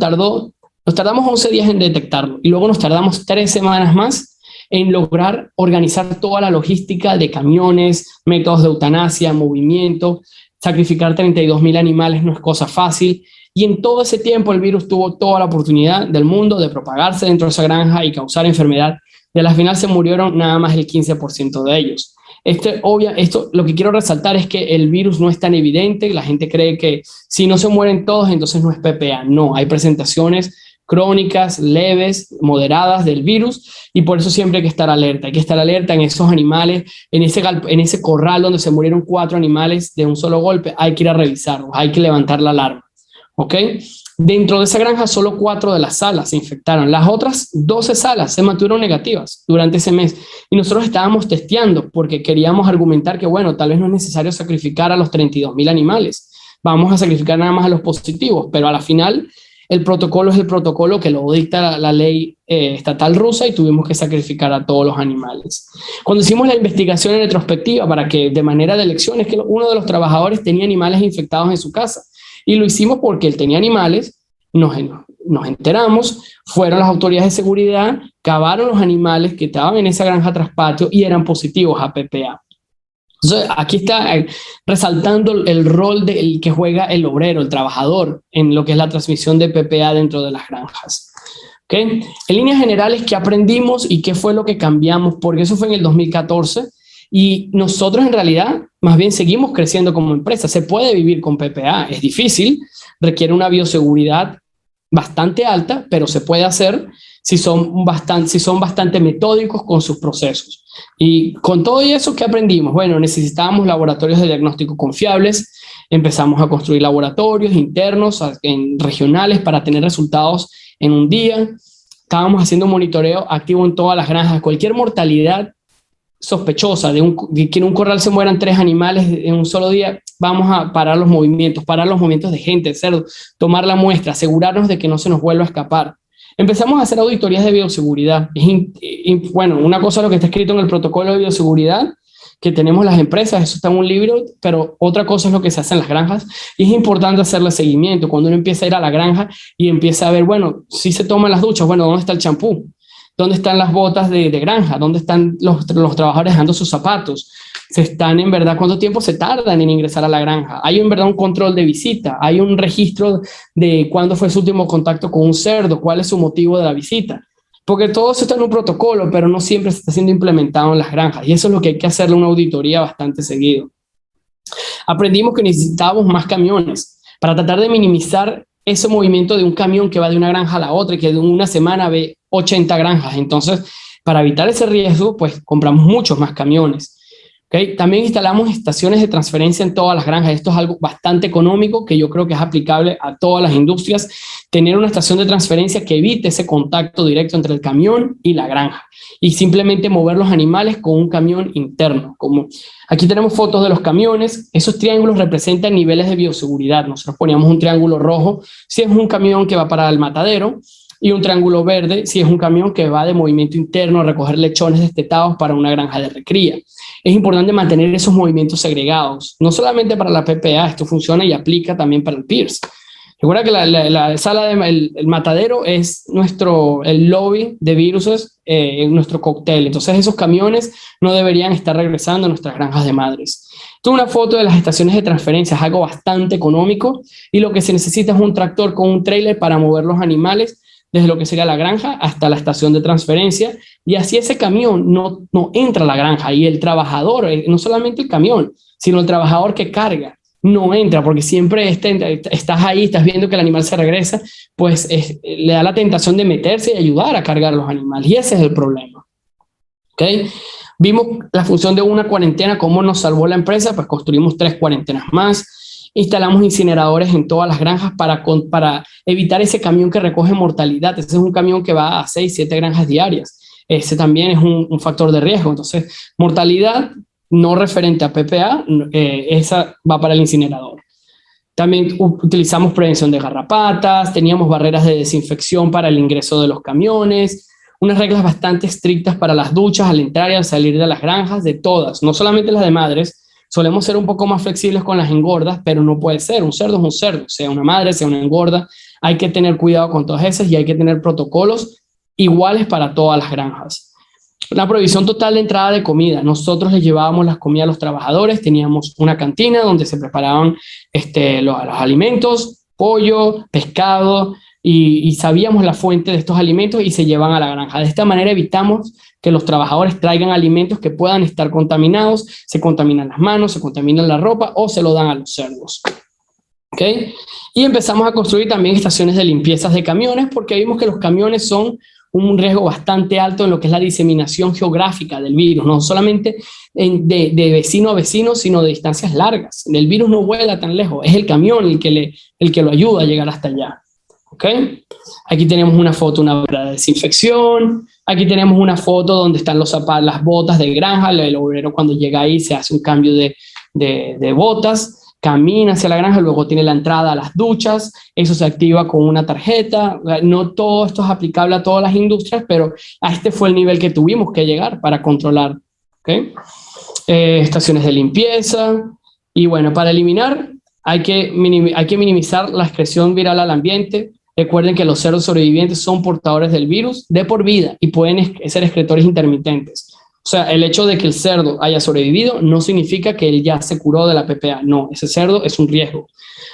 tardamos 11 días en detectarlo y luego nos tardamos 3 semanas más en lograr organizar toda la logística de camiones, métodos de eutanasia, movimiento. Sacrificar 32.000 animales no es cosa fácil, y en todo ese tiempo el virus tuvo toda la oportunidad del mundo de propagarse dentro de esa granja y causar enfermedad. De la final se murieron nada más el 15% de ellos. Esto lo que quiero resaltar es que el virus no es tan evidente. La gente cree que si no se mueren todos, entonces no es PPA. No, hay presentaciones crónicas, leves, moderadas del virus, y por eso siempre hay que estar alerta. Hay que estar alerta en esos animales, en ese corral donde se murieron 4 animales de un solo golpe. Hay que ir a revisarlos, hay que levantar la alarma. ¿Ok? Dentro de esa granja solo 4 de las salas se infectaron. Las otras 12 salas se mantuvieron negativas durante ese mes. Y nosotros estábamos testeando porque queríamos argumentar que, bueno, tal vez no es necesario sacrificar a los 32.000 animales. Vamos a sacrificar nada más a los positivos, pero a la final el protocolo es el protocolo que lo dicta la ley estatal rusa y tuvimos que sacrificar a todos los animales. Cuando hicimos la investigación en retrospectiva para que de manera de elección, es que uno de los trabajadores tenía animales infectados en su casa y lo hicimos porque él tenía animales, nos enteramos, fueron las autoridades de seguridad, cavaron los animales que estaban en esa granja tras patio y eran positivos a PPA. Entonces, aquí está resaltando el rol que juega el obrero, el trabajador, en lo que es la transmisión de PPA dentro de las granjas. ¿Okay? En líneas generales, ¿qué aprendimos y qué fue lo que cambiamos? Porque eso fue en el 2014 y nosotros en realidad más bien seguimos creciendo como empresa. Se puede vivir con PPA, es difícil, requiere una bioseguridad bastante alta, pero se puede hacer si son bastante metódicos con sus procesos. Y con todo eso, ¿qué aprendimos? Bueno, necesitábamos laboratorios de diagnóstico confiables, empezamos a construir laboratorios internos, regionales, para tener resultados en un día. Estábamos haciendo un monitoreo activo en todas las granjas. Cualquier mortalidad sospechosa de que en un corral se mueran 3 animales en un solo día, vamos a parar los movimientos de gente, de cerdo, tomar la muestra, asegurarnos de que no se nos vuelva a escapar. Empezamos a hacer auditorías de bioseguridad. Bueno, una cosa es lo que está escrito en el protocolo de bioseguridad que tenemos las empresas, eso está en un libro, pero otra cosa es lo que se hace en las granjas y es importante hacerle seguimiento. Cuando uno empieza a ir a la granja y empieza a ver, bueno, si se toman las duchas, bueno, ¿dónde está el champú? ¿Dónde están las botas de granja? ¿Dónde están los trabajadores dejando sus zapatos? ¿Se están en verdad cuánto tiempo se tardan en ingresar a la granja? ¿Hay en verdad un control de visita? ¿Hay un registro de cuándo fue su último contacto con un cerdo? ¿Cuál es su motivo de la visita? Porque todo eso está en un protocolo, pero no siempre se está siendo implementado en las granjas. Y eso es lo que hay que hacerle una auditoría bastante seguido. Aprendimos que necesitábamos más camiones para tratar de minimizar ese movimiento de un camión que va de una granja a la otra y que de una semana ve 80 granjas. Entonces, para evitar ese riesgo, pues compramos muchos más camiones. ¿Okay? También instalamos estaciones de transferencia en todas las granjas. Esto es algo bastante económico que yo creo que es aplicable a todas las industrias. Tener una estación de transferencia que evite ese contacto directo entre el camión y la granja y simplemente mover los animales con un camión interno. Como aquí tenemos fotos de los camiones. Esos triángulos representan niveles de bioseguridad. Nosotros poníamos un triángulo rojo si es un camión que va para el matadero y un triángulo verde si es un camión que va de movimiento interno a recoger lechones destetados para una granja de recría. Es importante mantener esos movimientos segregados, no solamente para la PPA, esto funciona y aplica también para el PIRS. Recuerda que la sala el matadero es el lobby de virus, nuestro cóctel. Entonces esos camiones no deberían estar regresando a nuestras granjas de madres. Esto es una foto de las estaciones de transferencia, es algo bastante económico y lo que se necesita es un tractor con un trailer para mover los animales desde lo que sería la granja hasta la estación de transferencia, y así ese camión no entra a la granja y el trabajador, no solamente el camión, sino el trabajador que carga, no entra, porque siempre estás ahí, estás viendo que el animal se regresa, pues le da la tentación de meterse y ayudar a cargar a los animales, y ese es el problema. ¿Okay? Vimos la función de una cuarentena, cómo nos salvó la empresa, pues construimos 3 cuarentenas más. Instalamos incineradores en todas las granjas para evitar ese camión que recoge mortalidad. Ese es un camión que va a 6, 7 granjas diarias. Ese también es un factor de riesgo. Entonces, mortalidad no referente a PPA, esa va para el incinerador. También utilizamos prevención de garrapatas, teníamos barreras de desinfección para el ingreso de los camiones, unas reglas bastante estrictas para las duchas al entrar y al salir de las granjas, de todas, no solamente las de madres. Solemos ser un poco más flexibles con las engordas, pero no puede ser. Un cerdo es un cerdo, sea una madre, sea una engorda. Hay que tener cuidado con todas esas y hay que tener protocolos iguales para todas las granjas. La provisión total de entrada de comida. Nosotros les llevábamos las comidas a los trabajadores. Teníamos una cantina donde se preparaban los alimentos, pollo, pescado, y sabíamos la fuente de estos alimentos y se llevan a la granja. De esta manera evitamos que los trabajadores traigan alimentos que puedan estar contaminados, se contaminan las manos, se contaminan la ropa o se lo dan a los cerdos. ¿Okay? Y empezamos a construir también estaciones de limpiezas de camiones porque vimos que los camiones son un riesgo bastante alto en lo que es la diseminación geográfica del virus, no solamente de vecino a vecino, sino de distancias largas. El virus no vuela tan lejos, es el camión el que lo ayuda a llegar hasta allá. ¿Okay? Aquí tenemos una foto, una de desinfección. Aquí tenemos una foto donde están las botas de granja. El obrero cuando llega ahí se hace un cambio de botas, camina hacia la granja, luego tiene la entrada a las duchas. Eso se activa con una tarjeta. No todo esto es aplicable a todas las industrias, pero a este fue el nivel que tuvimos que llegar para controlar. ¿Okay? Estaciones de limpieza. Y bueno, para eliminar hay que minimizar la excreción viral al ambiente. Recuerden que los cerdos sobrevivientes son portadores del virus de por vida y pueden ser excretores intermitentes. O sea, el hecho de que el cerdo haya sobrevivido no significa que él ya se curó de la PPA. No, ese cerdo es un riesgo.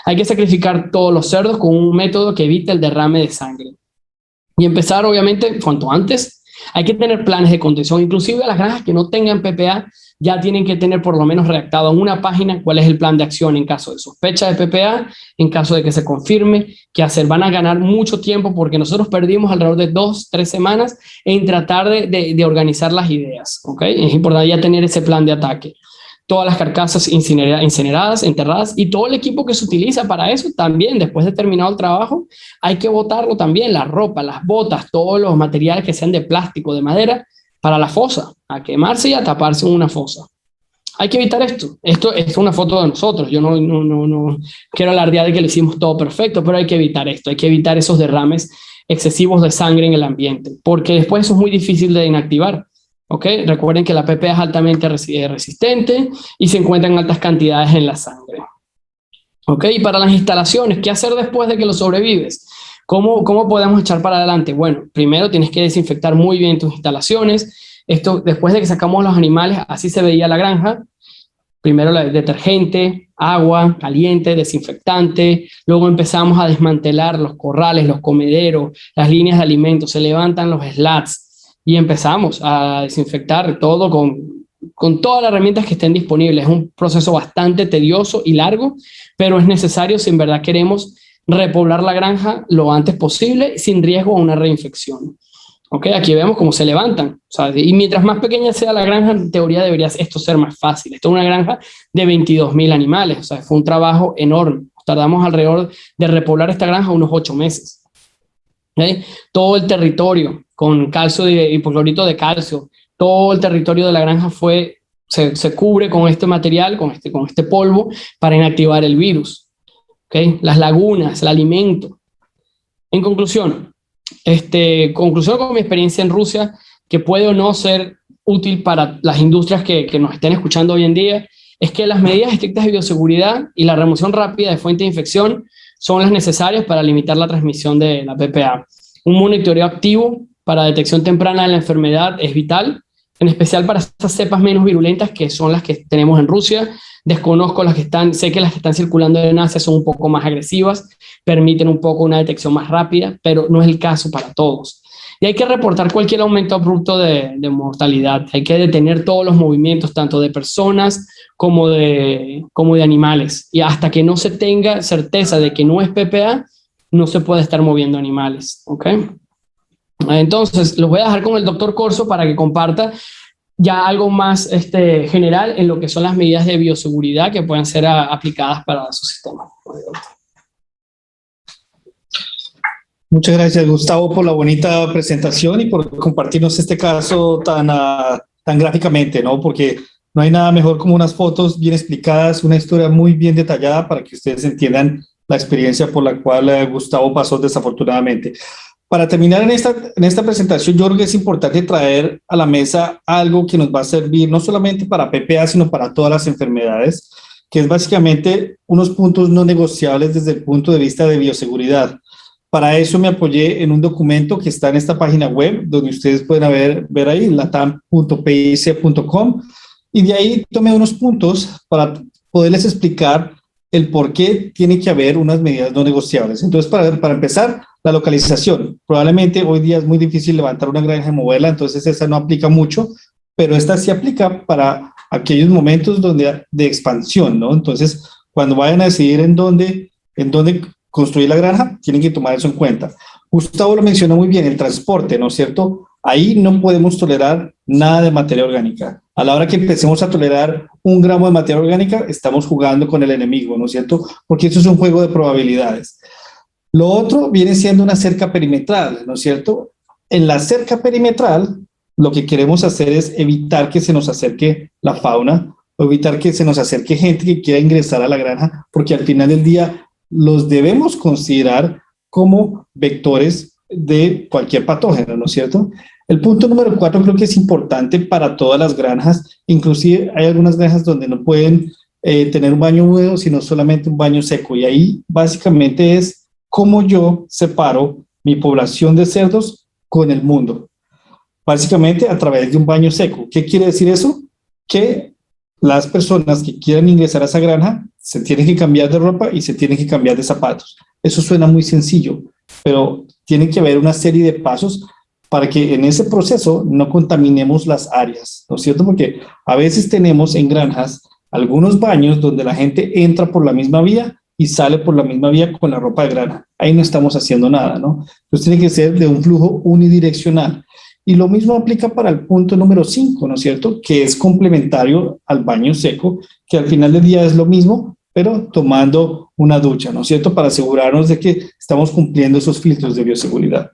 Hay que sacrificar todos los cerdos con un método que evite el derrame de sangre. Y empezar, obviamente, cuanto antes. Hay que tener planes de contención. Inclusive las granjas que no tengan PPA ya tienen que tener por lo menos redactado en una página cuál es el plan de acción en caso de sospecha de PPA, en caso de que se confirme qué hacer. Van a ganar mucho tiempo porque nosotros perdimos alrededor de 2-3 semanas en tratar de organizar las ideas. ¿Okay? Es importante ya tener ese plan de ataque. Todas las carcasas incineradas, enterradas, y todo el equipo que se utiliza para eso también, después de terminado el trabajo, hay que botarlo también, la ropa, las botas, todos los materiales que sean de plástico, de madera, para la fosa, a quemarse y a taparse en una fosa. Hay que evitar esto. Esto es una foto de nosotros. Yo no quiero alardear de que lo hicimos todo perfecto, pero hay que evitar esto. Hay que evitar esos derrames excesivos de sangre en el ambiente, porque después eso es muy difícil de inactivar. ¿Okay? Recuerden que la PPA es altamente resistente y se encuentra en altas cantidades en la sangre. ¿Okay? Y para las instalaciones, ¿qué hacer después de que lo sobrevives? ¿Cómo podemos echar para adelante? Bueno, primero tienes que desinfectar muy bien tus instalaciones. Esto, después de que sacamos los animales, así se veía la granja. Primero el detergente, agua caliente, desinfectante. Luego empezamos a desmantelar los corrales, los comederos, las líneas de alimentos. Se levantan los slats y empezamos a desinfectar todo con todas las herramientas que estén disponibles. Es un proceso bastante tedioso y largo, pero es necesario si en verdad queremos repoblar la granja lo antes posible sin riesgo a una reinfección. Okay, aquí vemos cómo se levantan. O sea, y mientras más pequeña sea la granja, en teoría debería esto ser más fácil. Esto es una granja de 22,000 animales. O sea, fue un trabajo enorme. Tardamos alrededor de repoblar esta granja unos 8 meses. ¿Okay? Todo el territorio con calcio y hipoclorito de calcio, todo el territorio de la granja se cubre con este material, con este polvo para inactivar el virus. ¿Okay? Las lagunas, el alimento. En conclusión, con mi experiencia en Rusia, que puede o no ser útil para las industrias que nos estén escuchando hoy en día, es que las medidas estrictas de bioseguridad y la remoción rápida de fuente de infección son las necesarias para limitar la transmisión de la PPA. Un monitoreo activo para detección temprana de la enfermedad es vital, en especial para estas cepas menos virulentas que son las que tenemos en Rusia. Desconozco sé que las que están circulando en Asia son un poco más agresivas, permiten un poco una detección más rápida, pero no es el caso para todos. Y hay que reportar cualquier aumento abrupto de mortalidad. Hay que detener todos los movimientos, tanto de personas como de animales. Y hasta que no se tenga certeza de que no es PPA, no se puede estar moviendo animales. ¿Okay? Entonces, los voy a dejar con el doctor Corso para que comparta ya algo más general en lo que son las medidas de bioseguridad que puedan ser aplicadas para su sistema. Muchas gracias, Gustavo, por la bonita presentación y por compartirnos este caso tan gráficamente, ¿no? Porque no hay nada mejor como unas fotos bien explicadas, una historia muy bien detallada para que ustedes entiendan la experiencia por la cual Gustavo pasó desafortunadamente. Para terminar en esta presentación, yo creo que es importante traer a la mesa algo que nos va a servir no solamente para PPA, sino para todas las enfermedades, que es básicamente unos puntos no negociables desde el punto de vista de bioseguridad. Para eso me apoyé en un documento que está en esta página web, donde ustedes pueden ver ahí, latam.pic.com, y de ahí tomé unos puntos para poderles explicar el por qué tiene que haber unas medidas no negociables. Entonces, para empezar, la localización. Probablemente hoy día es muy difícil levantar una granja y moverla, entonces esa no aplica mucho, pero esta sí aplica para aquellos momentos de expansión, ¿no? Entonces, cuando vayan a decidir en dónde construir la granja, tienen que tomar eso en cuenta. Gustavo lo mencionó muy bien, el transporte, ¿no es cierto? Ahí no podemos tolerar nada de materia orgánica. A la hora que empecemos a tolerar 1 gramo de materia orgánica, estamos jugando con el enemigo, ¿no es cierto? Porque eso es un juego de probabilidades. Lo otro viene siendo una cerca perimetral, ¿no es cierto? En la cerca perimetral, lo que queremos hacer es evitar que se nos acerque la fauna, o evitar que se nos acerque gente que quiera ingresar a la granja, porque al final del día los debemos considerar como vectores de cualquier patógeno, ¿no es cierto? El punto número 4 creo que es importante para todas las granjas, inclusive hay algunas granjas donde no pueden tener un baño húmedo, sino solamente un baño seco, y ahí básicamente es cómo yo separo mi población de cerdos con el mundo. Básicamente a través de un baño seco. ¿Qué quiere decir eso? Que las personas que quieran ingresar a esa granja se tienen que cambiar de ropa y se tienen que cambiar de zapatos. Eso suena muy sencillo, pero tiene que haber una serie de pasos para que en ese proceso no contaminemos las áreas, ¿no es cierto? Porque a veces tenemos en granjas algunos baños donde la gente entra por la misma vía y sale por la misma vía con la ropa de granja. Ahí no estamos haciendo nada, ¿no? Entonces tiene que ser de un flujo unidireccional. Y lo mismo aplica para el punto número 5, ¿no es cierto? Que es complementario al baño seco, que al final del día es lo mismo, pero tomando una ducha, ¿no es cierto? Para asegurarnos de que estamos cumpliendo esos filtros de bioseguridad.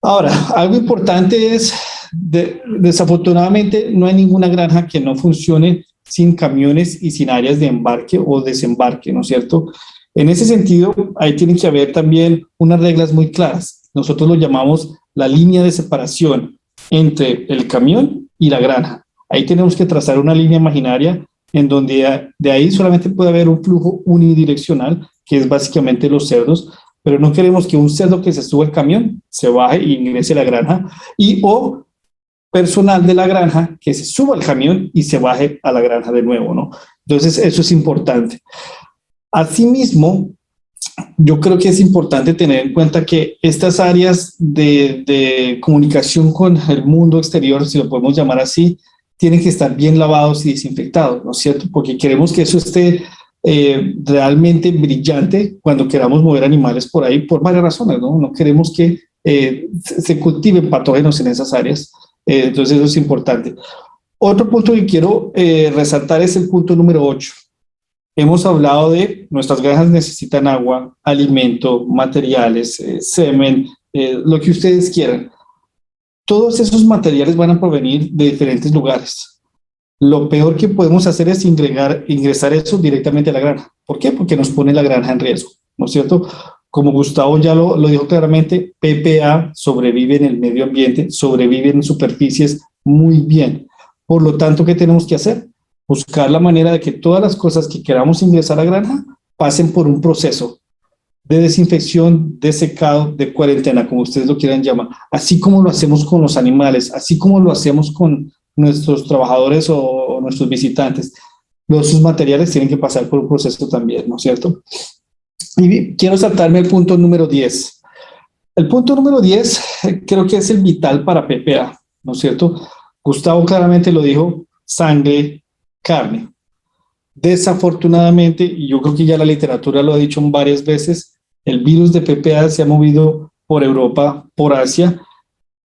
Ahora, algo importante es desafortunadamente no hay ninguna granja que no funcione sin camiones y sin áreas de embarque o desembarque, ¿no es cierto? En ese sentido, ahí tienen que haber también unas reglas muy claras. Nosotros lo llamamos la línea de separación entre el camión y la granja. Ahí tenemos que trazar una línea imaginaria en donde de ahí solamente puede haber un flujo unidireccional, que es básicamente los cerdos, pero no queremos que un cerdo que se sube al camión se baje e ingrese a la granja, o personal de la granja que se suba al camión y se baje a la granja de nuevo, ¿no? Entonces, eso es importante. Asimismo, yo creo que es importante tener en cuenta que estas áreas de comunicación con el mundo exterior, si lo podemos llamar así, tienen que estar bien lavados y desinfectados, ¿no es cierto? Porque queremos que eso esté realmente brillante cuando queramos mover animales por ahí, por varias razones, ¿no? No queremos que se cultiven patógenos en esas áreas, entonces eso es importante. Otro punto que quiero resaltar es el punto número 8. Hemos hablado de nuestras granjas necesitan agua, alimento, materiales, semen, lo que ustedes quieran. Todos esos materiales van a provenir de diferentes lugares. Lo peor que podemos hacer es ingresar eso directamente a la granja. ¿Por qué? Porque nos pone la granja en riesgo, ¿no es cierto? Como Gustavo ya lo dijo claramente, PPA sobrevive en el medio ambiente, sobrevive en superficies muy bien. Por lo tanto, ¿qué tenemos que hacer? Buscar la manera de que todas las cosas que queramos ingresar a la granja pasen por un proceso de desinfección, de secado, de cuarentena, como ustedes lo quieran llamar, así como lo hacemos con los animales, así como lo hacemos con nuestros trabajadores o nuestros visitantes. Sus materiales tienen que pasar por un proceso también, ¿no es cierto? Y quiero saltarme el punto número 10. El punto número 10 creo que es el vital para PPA, ¿no es cierto? Gustavo claramente lo dijo, sangre, carne. Desafortunadamente, y yo creo que ya la literatura lo ha dicho varias veces, el virus de PPA se ha movido por Europa, por Asia,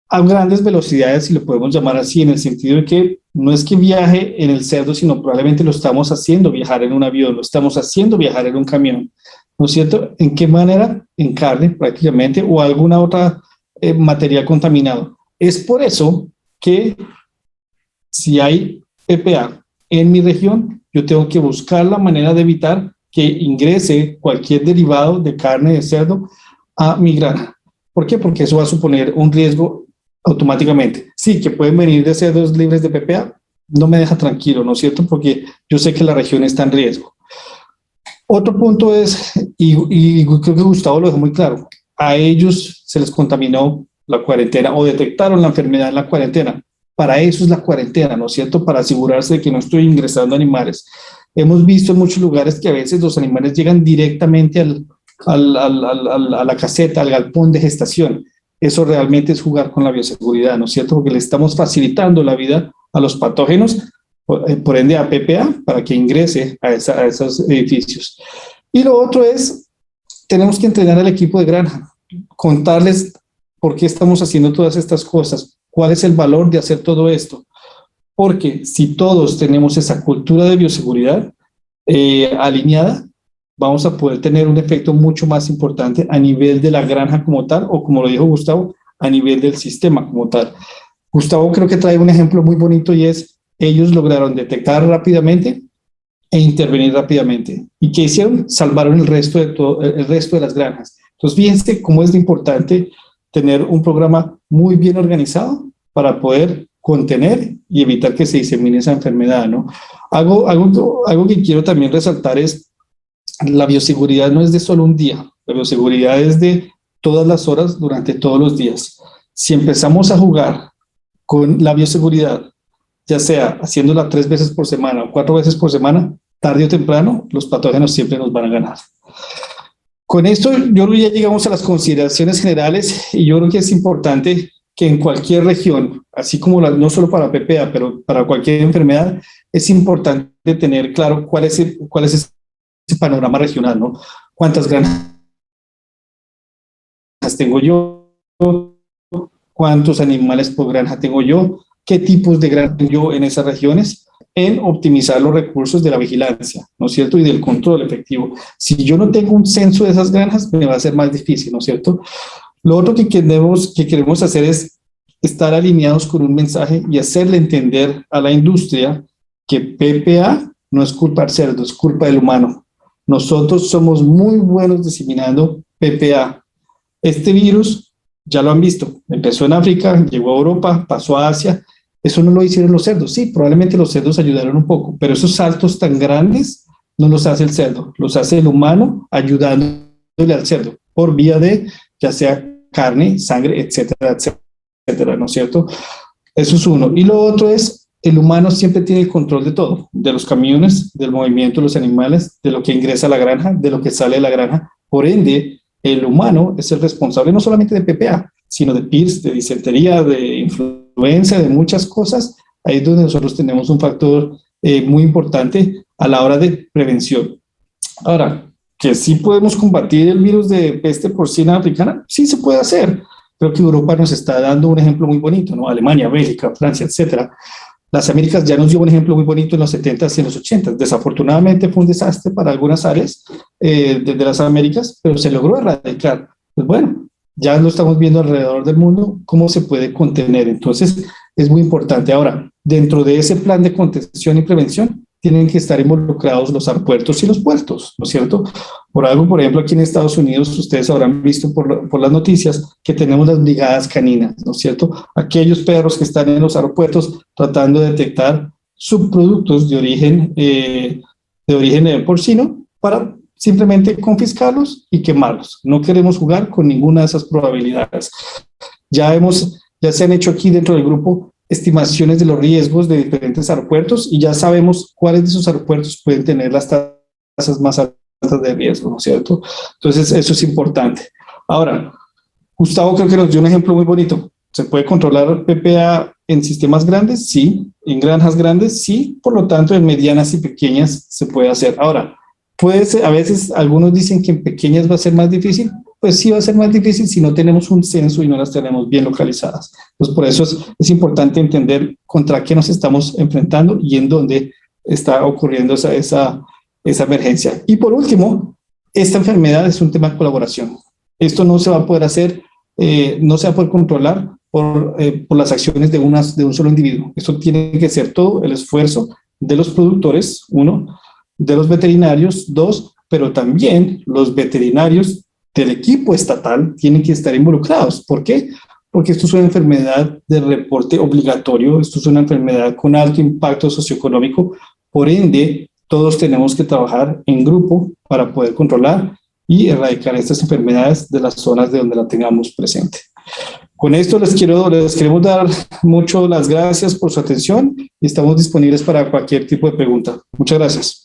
a grandes velocidades, si lo podemos llamar así, en el sentido de que no es que viaje en el cerdo, sino probablemente lo estamos haciendo viajar en un avión, lo estamos haciendo viajar en un camión, ¿no es cierto? ¿En qué manera? En carne, prácticamente, o alguna otra material contaminado. Es por eso que si hay PPA en mi región, yo tengo que buscar la manera de evitar que ingrese cualquier derivado de carne de cerdo a mi granja. ¿Por qué? Porque eso va a suponer un riesgo automáticamente. Sí, que pueden venir de cerdos libres de PPA, no me deja tranquilo, ¿no es cierto? Porque yo sé que la región está en riesgo. Otro punto es, y creo que Gustavo lo dejó muy claro, a ellos se les contaminó la cuarentena o detectaron la enfermedad en la cuarentena. Para eso es la cuarentena, ¿no es cierto? Para asegurarse de que no estoy ingresando animales. Hemos visto en muchos lugares que a veces los animales llegan directamente a la caseta, al galpón de gestación. Eso realmente es jugar con la bioseguridad, ¿no es cierto? Porque le estamos facilitando la vida a los patógenos, por ende a PPA, para que ingrese a esos edificios. Y lo otro es, tenemos que entrenar al equipo de granja, contarles por qué estamos haciendo todas estas cosas, cuál es el valor de hacer todo esto. Porque si todos tenemos esa cultura de bioseguridad alineada, vamos a poder tener un efecto mucho más importante a nivel de la granja como tal, o como lo dijo Gustavo, a nivel del sistema como tal. Gustavo creo que trae un ejemplo muy bonito y es, ellos lograron detectar rápidamente e intervenir rápidamente. ¿Y qué hicieron? Salvaron el resto de las granjas. Entonces, fíjense cómo es importante tener un programa muy bien organizado para poder contener y evitar que se disemine esa enfermedad, ¿no? Algo que quiero también resaltar es, la bioseguridad no es de solo un día, la bioseguridad es de todas las horas durante todos los días. Si empezamos a jugar con la bioseguridad, ya sea haciéndola 3 veces por semana o 4 veces por semana, tarde o temprano, los patógenos siempre nos van a ganar. Con esto, yo creo que ya llegamos a las consideraciones generales y yo creo que es importante que en cualquier región, así como no solo para PPA, pero para cualquier enfermedad, es importante tener claro cuál es ese panorama regional, ¿no? ¿Cuántas granjas tengo yo? ¿Cuántos animales por granja tengo yo? ¿Qué tipos de granja tengo yo en esas regiones? En optimizar los recursos de la vigilancia, ¿no es cierto? Y del control efectivo. Si yo no tengo un censo de esas granjas, me va a ser más difícil, ¿no es cierto? Lo otro que queremos hacer es estar alineados con un mensaje y hacerle entender a la industria que PPA no es culpa del cerdo, es culpa del humano. Nosotros somos muy buenos diseminando PPA. Este virus, ya lo han visto, empezó en África, llegó a Europa, pasó a Asia. Eso no lo hicieron los cerdos. Sí, probablemente los cerdos ayudaron un poco, pero esos saltos tan grandes no los hace el cerdo, los hace el humano ayudándole al cerdo por vía de ya sea carne, sangre, etcétera, etcétera, ¿no es cierto? Eso es uno. Y lo otro es, el humano siempre tiene el control de todo, de los camiones, del movimiento de los animales, de lo que ingresa a la granja, de lo que sale de la granja. Por ende, el humano es el responsable no solamente de PPA, sino de PIRS, de disentería, de influenza, de muchas cosas. Ahí es donde nosotros tenemos un factor muy importante a la hora de prevención. Ahora, que sí podemos combatir el virus de peste porcina africana, sí se puede hacer. Creo que Europa nos está dando un ejemplo muy bonito, ¿no? Alemania, Bélgica, Francia, etcétera. Las Américas ya nos dio un ejemplo muy bonito en los 70s y en los 80s. Desafortunadamente fue un desastre para algunas áreas de las Américas, pero se logró erradicar. Pues bueno, ya lo estamos viendo alrededor del mundo, cómo se puede contener. Entonces, es muy importante. Ahora, dentro de ese plan de contención y prevención, tienen que estar involucrados los aeropuertos y los puertos, ¿no es cierto? Por algo, por ejemplo, aquí en Estados Unidos, ustedes habrán visto por las noticias que tenemos las brigadas caninas, ¿no es cierto? Aquellos perros que están en los aeropuertos tratando de detectar subproductos de origen porcino para simplemente confiscarlos y quemarlos. No queremos jugar con ninguna de esas probabilidades. Ya se han hecho aquí dentro del grupo estimaciones de los riesgos de diferentes aeropuertos y ya sabemos cuáles de esos aeropuertos pueden tener las tasas más altas de riesgo, ¿no es cierto? Entonces, eso es importante. Ahora, Gustavo creo que nos dio un ejemplo muy bonito. ¿Se puede controlar PPA en sistemas grandes? Sí. ¿En granjas grandes? Sí. Por lo tanto, en medianas y pequeñas se puede hacer. Ahora, puede ser, a veces algunos dicen que en pequeñas va a ser más difícil. Pues sí va a ser más difícil si no tenemos un censo y no las tenemos bien localizadas. Entonces, por eso es importante entender contra qué nos estamos enfrentando y en dónde está ocurriendo esa emergencia. Y por último, esta enfermedad es un tema de colaboración. Esto no se va a poder hacer, no se va a poder controlar por las acciones de un solo individuo. Esto tiene que ser todo el esfuerzo de los productores, uno, de los veterinarios, dos, pero también los veterinarios del equipo estatal tienen que estar involucrados. ¿Por qué? Porque esto es una enfermedad de reporte obligatorio, esto es una enfermedad con alto impacto socioeconómico, por ende, todos tenemos que trabajar en grupo para poder controlar y erradicar estas enfermedades de las zonas de donde la tengamos presente. Con esto les queremos dar mucho las gracias por su atención y estamos disponibles para cualquier tipo de pregunta. Muchas gracias.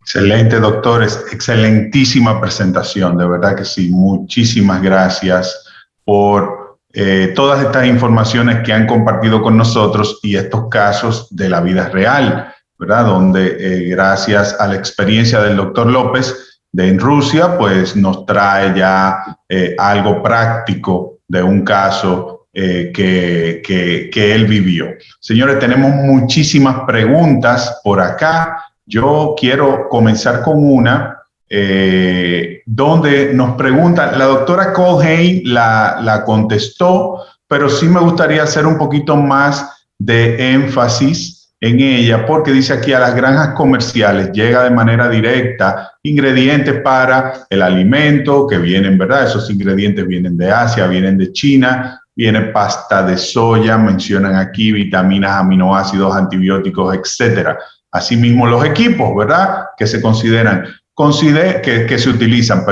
Excelente, doctores. Excelentísima presentación. De verdad que sí. Muchísimas gracias por todas estas informaciones que han compartido con nosotros y estos casos de la vida real, ¿verdad? Donde gracias a la experiencia del doctor López en Rusia, pues nos trae ya algo práctico de un caso que él vivió. Señores, tenemos muchísimas preguntas por acá. Yo quiero comenzar con una donde nos pregunta, la doctora Colhane la contestó, pero sí me gustaría hacer un poquito más de énfasis en ella, porque dice aquí a las granjas comerciales llega de manera directa ingredientes para el alimento que vienen, ¿verdad? Esos ingredientes vienen de Asia, vienen de China, viene pasta de soya, mencionan aquí vitaminas, aminoácidos, antibióticos, etcétera. Asimismo, los equipos, ¿verdad? Que se consideran, que se utilizan,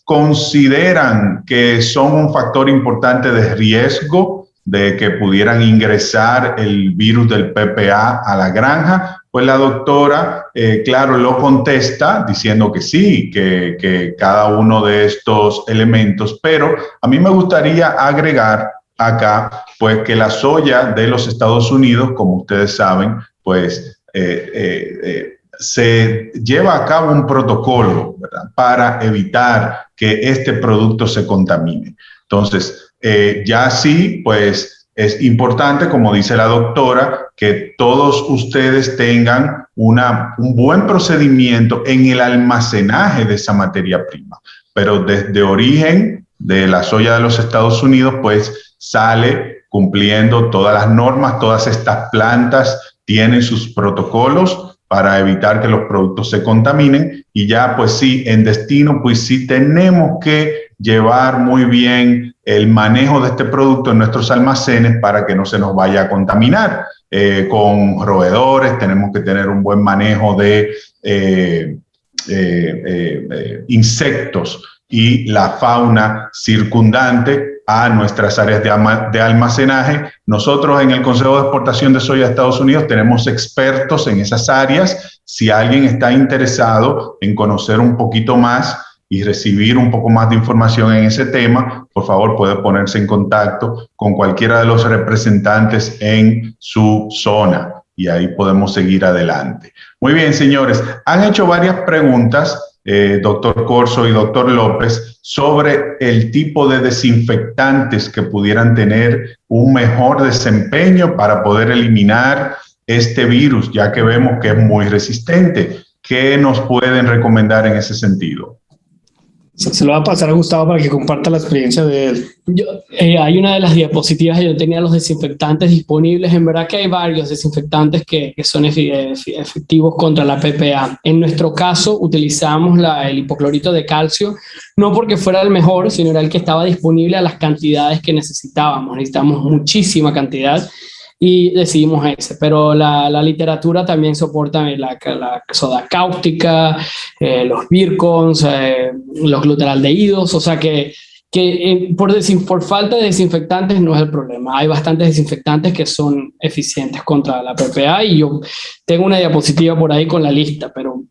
consideran que son un factor importante de riesgo de que pudieran ingresar el virus del PPA a la granja. Pues la doctora, claro, lo contesta diciendo que sí, que cada uno de estos elementos, pero a mí me gustaría agregar acá, pues que la soya de los Estados Unidos, como ustedes saben, pues se lleva a cabo un protocolo, ¿verdad?, para evitar que este producto se contamine. Entonces, ya sí, pues es importante, como dice la doctora, que todos ustedes tengan un buen procedimiento en el almacenaje de esa materia prima, pero desde origen de la soya de los Estados Unidos, pues sale cumpliendo todas las normas. Todas estas plantas tienen sus protocolos para evitar que los productos se contaminen, y ya pues sí, en destino pues sí tenemos que llevar muy bien el manejo de este producto en nuestros almacenes para que no se nos vaya a contaminar. Con roedores tenemos que tener un buen manejo de insectos y la fauna circundante a nuestras áreas de almacenaje. Nosotros en el Consejo de Exportación de Soya de Estados Unidos tenemos expertos en esas áreas. Si alguien está interesado en conocer un poquito más y recibir un poco más de información en ese tema, por favor puede ponerse en contacto con cualquiera de los representantes en su zona y ahí podemos seguir adelante. Muy bien, señores, han hecho varias preguntas, doctor Corso y doctor López, sobre el tipo de desinfectantes que pudieran tener un mejor desempeño para poder eliminar este virus, ya que vemos que es muy resistente. ¿Qué nos pueden recomendar en ese sentido? Se lo va a pasar a Gustavo para que comparta la experiencia de él. Hay una de las diapositivas, yo tenía los desinfectantes disponibles. En verdad que hay varios desinfectantes que son efectivos contra la PPA. En nuestro caso utilizamos el hipoclorito de calcio, no porque fuera el mejor, sino era el que estaba disponible a las cantidades que necesitábamos. Necesitamos muchísima cantidad y decidimos ese, pero la literatura también soporta la soda cáustica, los Virkons, los glutaraldehídos, o sea que por falta de desinfectantes no es el problema. Hay bastantes desinfectantes que son eficientes contra la PPA y yo tengo una diapositiva por ahí con la lista, pero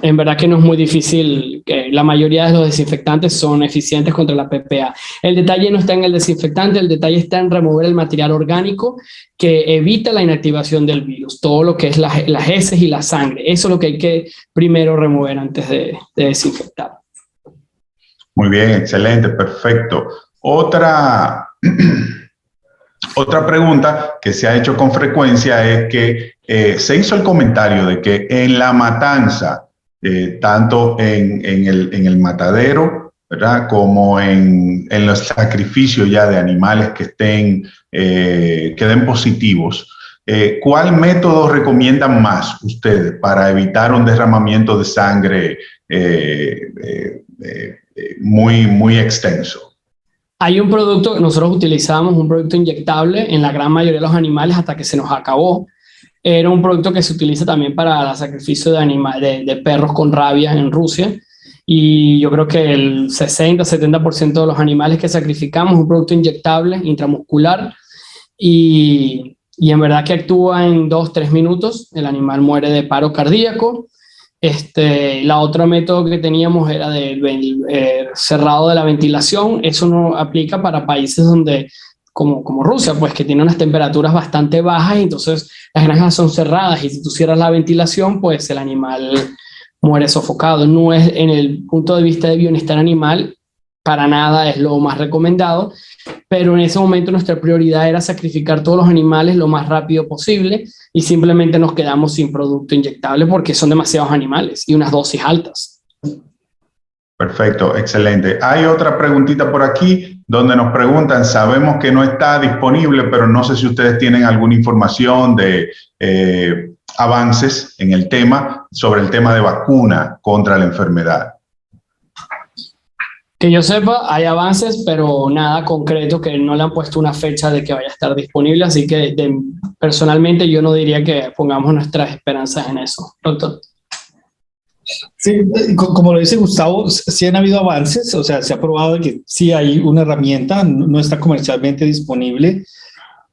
en verdad que no es muy difícil, que la mayoría de los desinfectantes son eficientes contra la PPA. El detalle no está en el desinfectante, el detalle está en remover el material orgánico que evita la inactivación del virus, todo lo que es las heces y la sangre. Eso es lo que hay que primero remover antes de desinfectar. Muy bien, excelente, perfecto. Otra pregunta que se ha hecho con frecuencia es que se hizo el comentario de que en la matanza, tanto en el matadero, ¿verdad?, como en los sacrificios ya de animales que den positivos, ¿cuál método recomiendan más ustedes para evitar un derramamiento de sangre muy extenso? Hay un producto que nosotros utilizamos, un producto inyectable en la gran mayoría de los animales hasta que se nos acabó. Era un producto que se utiliza también para el sacrificio de perros con rabia en Rusia. Y yo creo que el 60-70% de los animales que sacrificamos es un producto inyectable, intramuscular. Y en verdad que actúa en 2-3 minutos. El animal muere de paro cardíaco. La otro método que teníamos era del cerrado de la ventilación. Eso no aplica para países donde, como Rusia, pues que tiene unas temperaturas bastante bajas, y entonces las granjas son cerradas y si tú cierras la ventilación, pues el animal muere sofocado. No es, en el punto de vista de bienestar animal, para nada es lo más recomendado, pero en ese momento nuestra prioridad era sacrificar todos los animales lo más rápido posible y simplemente nos quedamos sin producto inyectable porque son demasiados animales y unas dosis altas. Perfecto, excelente. Hay otra preguntita por aquí donde nos preguntan, sabemos que no está disponible, pero no sé si ustedes tienen alguna información de avances en el tema, sobre el tema de vacuna contra la enfermedad. Que yo sepa, hay avances, pero nada concreto, que no le han puesto una fecha de que vaya a estar disponible, así que personalmente yo no diría que pongamos nuestras esperanzas en eso. Doctor. Sí, como lo dice Gustavo, sí han habido avances, o sea, se ha probado que sí hay una herramienta, no está comercialmente disponible,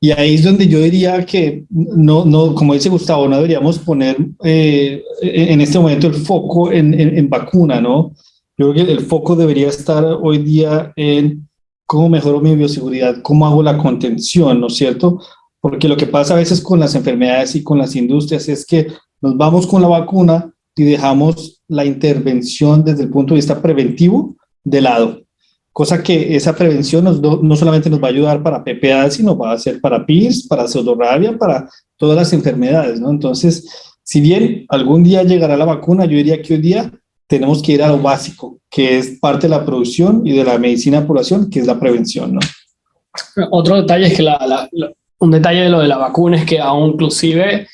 y ahí es donde yo diría que no, como dice Gustavo, no deberíamos poner en este momento el foco en vacuna, ¿no? Yo creo que el foco debería estar hoy día en cómo mejoro mi bioseguridad, cómo hago la contención, ¿no es cierto? Porque lo que pasa a veces con las enfermedades y con las industrias es que nos vamos con la vacuna y dejamos la intervención desde el punto de vista preventivo de lado, cosa que esa prevención no solamente nos va a ayudar para PPA, sino va a ser para PIRS, para pseudorrabia, para todas las enfermedades, ¿no? Entonces, si bien algún día llegará la vacuna, yo diría que hoy día tenemos que ir a lo básico, que es parte de la producción y de la medicina de población, que es la prevención, ¿no? Otro detalle es que un detalle de lo de la vacuna es que aún inclusive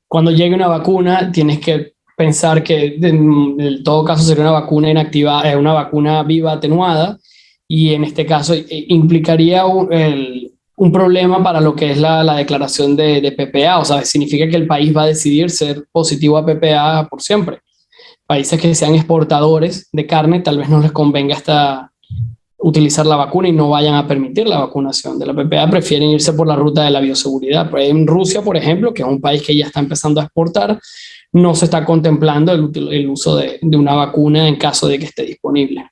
cuando llegue una vacuna tienes que pensar que en todo caso sería una vacuna inactiva, una vacuna viva atenuada, y en este caso implicaría un problema para lo que es la declaración de PPA. O sea, significa que el país va a decidir ser positivo a PPA por siempre. Países que sean exportadores de carne tal vez no les convenga utilizar la vacuna y no vayan a permitir la vacunación de la PPA, prefieren irse por la ruta de la bioseguridad. Pero en Rusia, por ejemplo, que es un país que ya está empezando a exportar, no se está contemplando el uso de una vacuna en caso de que esté disponible.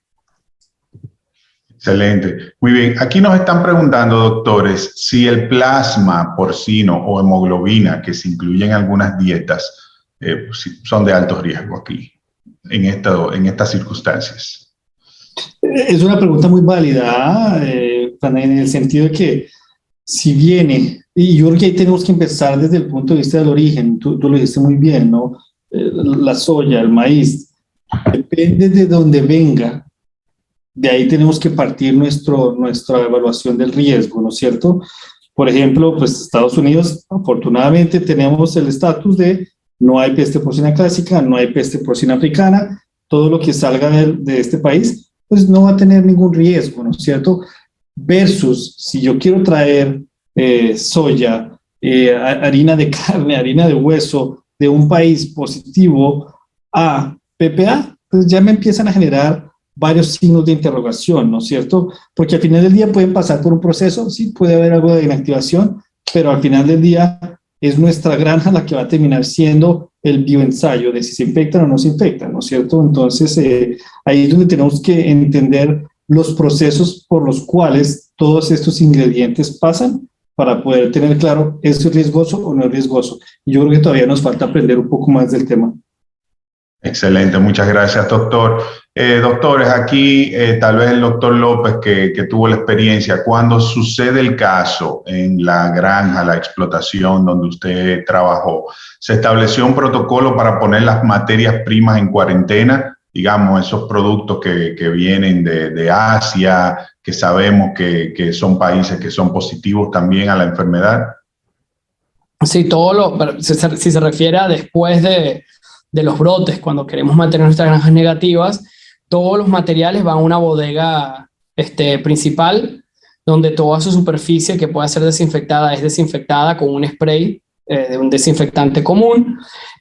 Excelente. Muy bien. Aquí nos están preguntando, doctores, si el plasma porcino o hemoglobina que se incluye en algunas dietas son de alto riesgo aquí, en estas circunstancias. Es una pregunta muy válida, en el sentido de que si viene, y yo creo que ahí tenemos que empezar desde el punto de vista del origen, tú lo dijiste muy bien, ¿no? La soya, el maíz, depende de dónde venga. De ahí tenemos que partir nuestra evaluación del riesgo, ¿no es cierto? Por ejemplo, pues Estados Unidos, afortunadamente tenemos el estatus de no hay peste porcina clásica, no hay peste porcina africana, todo lo que salga de este país, pues no va a tener ningún riesgo, ¿no es cierto? Versus, si yo quiero traer soya, harina de carne, harina de hueso de un país positivo a PPA, pues ya me empiezan a generar varios signos de interrogación, ¿no es cierto? Porque al final del día pueden pasar por un proceso, sí, puede haber algo de inactivación, pero al final del día es nuestra granja la que va a terminar siendo el bioensayo de si se infectan o no se infectan, ¿no es cierto? Entonces, ahí es donde tenemos que entender los procesos por los cuales todos estos ingredientes pasan para poder tener claro, ¿es riesgoso o no es riesgoso? Y yo creo que todavía nos falta aprender un poco más del tema. Excelente, muchas gracias, doctor. Doctores, aquí tal vez el doctor López, que tuvo la experiencia, cuando sucede el caso en la granja, la explotación donde usted trabajó, ¿se estableció un protocolo para poner las materias primas en cuarentena? Digamos, esos productos que vienen de Asia, que sabemos que son países que son positivos también a la enfermedad. Sí, si se refiere a después de los brotes, cuando queremos mantener nuestras granjas negativas, todos los materiales van a una bodega principal, donde toda su superficie que pueda ser desinfectada es desinfectada con un spray de un desinfectante común,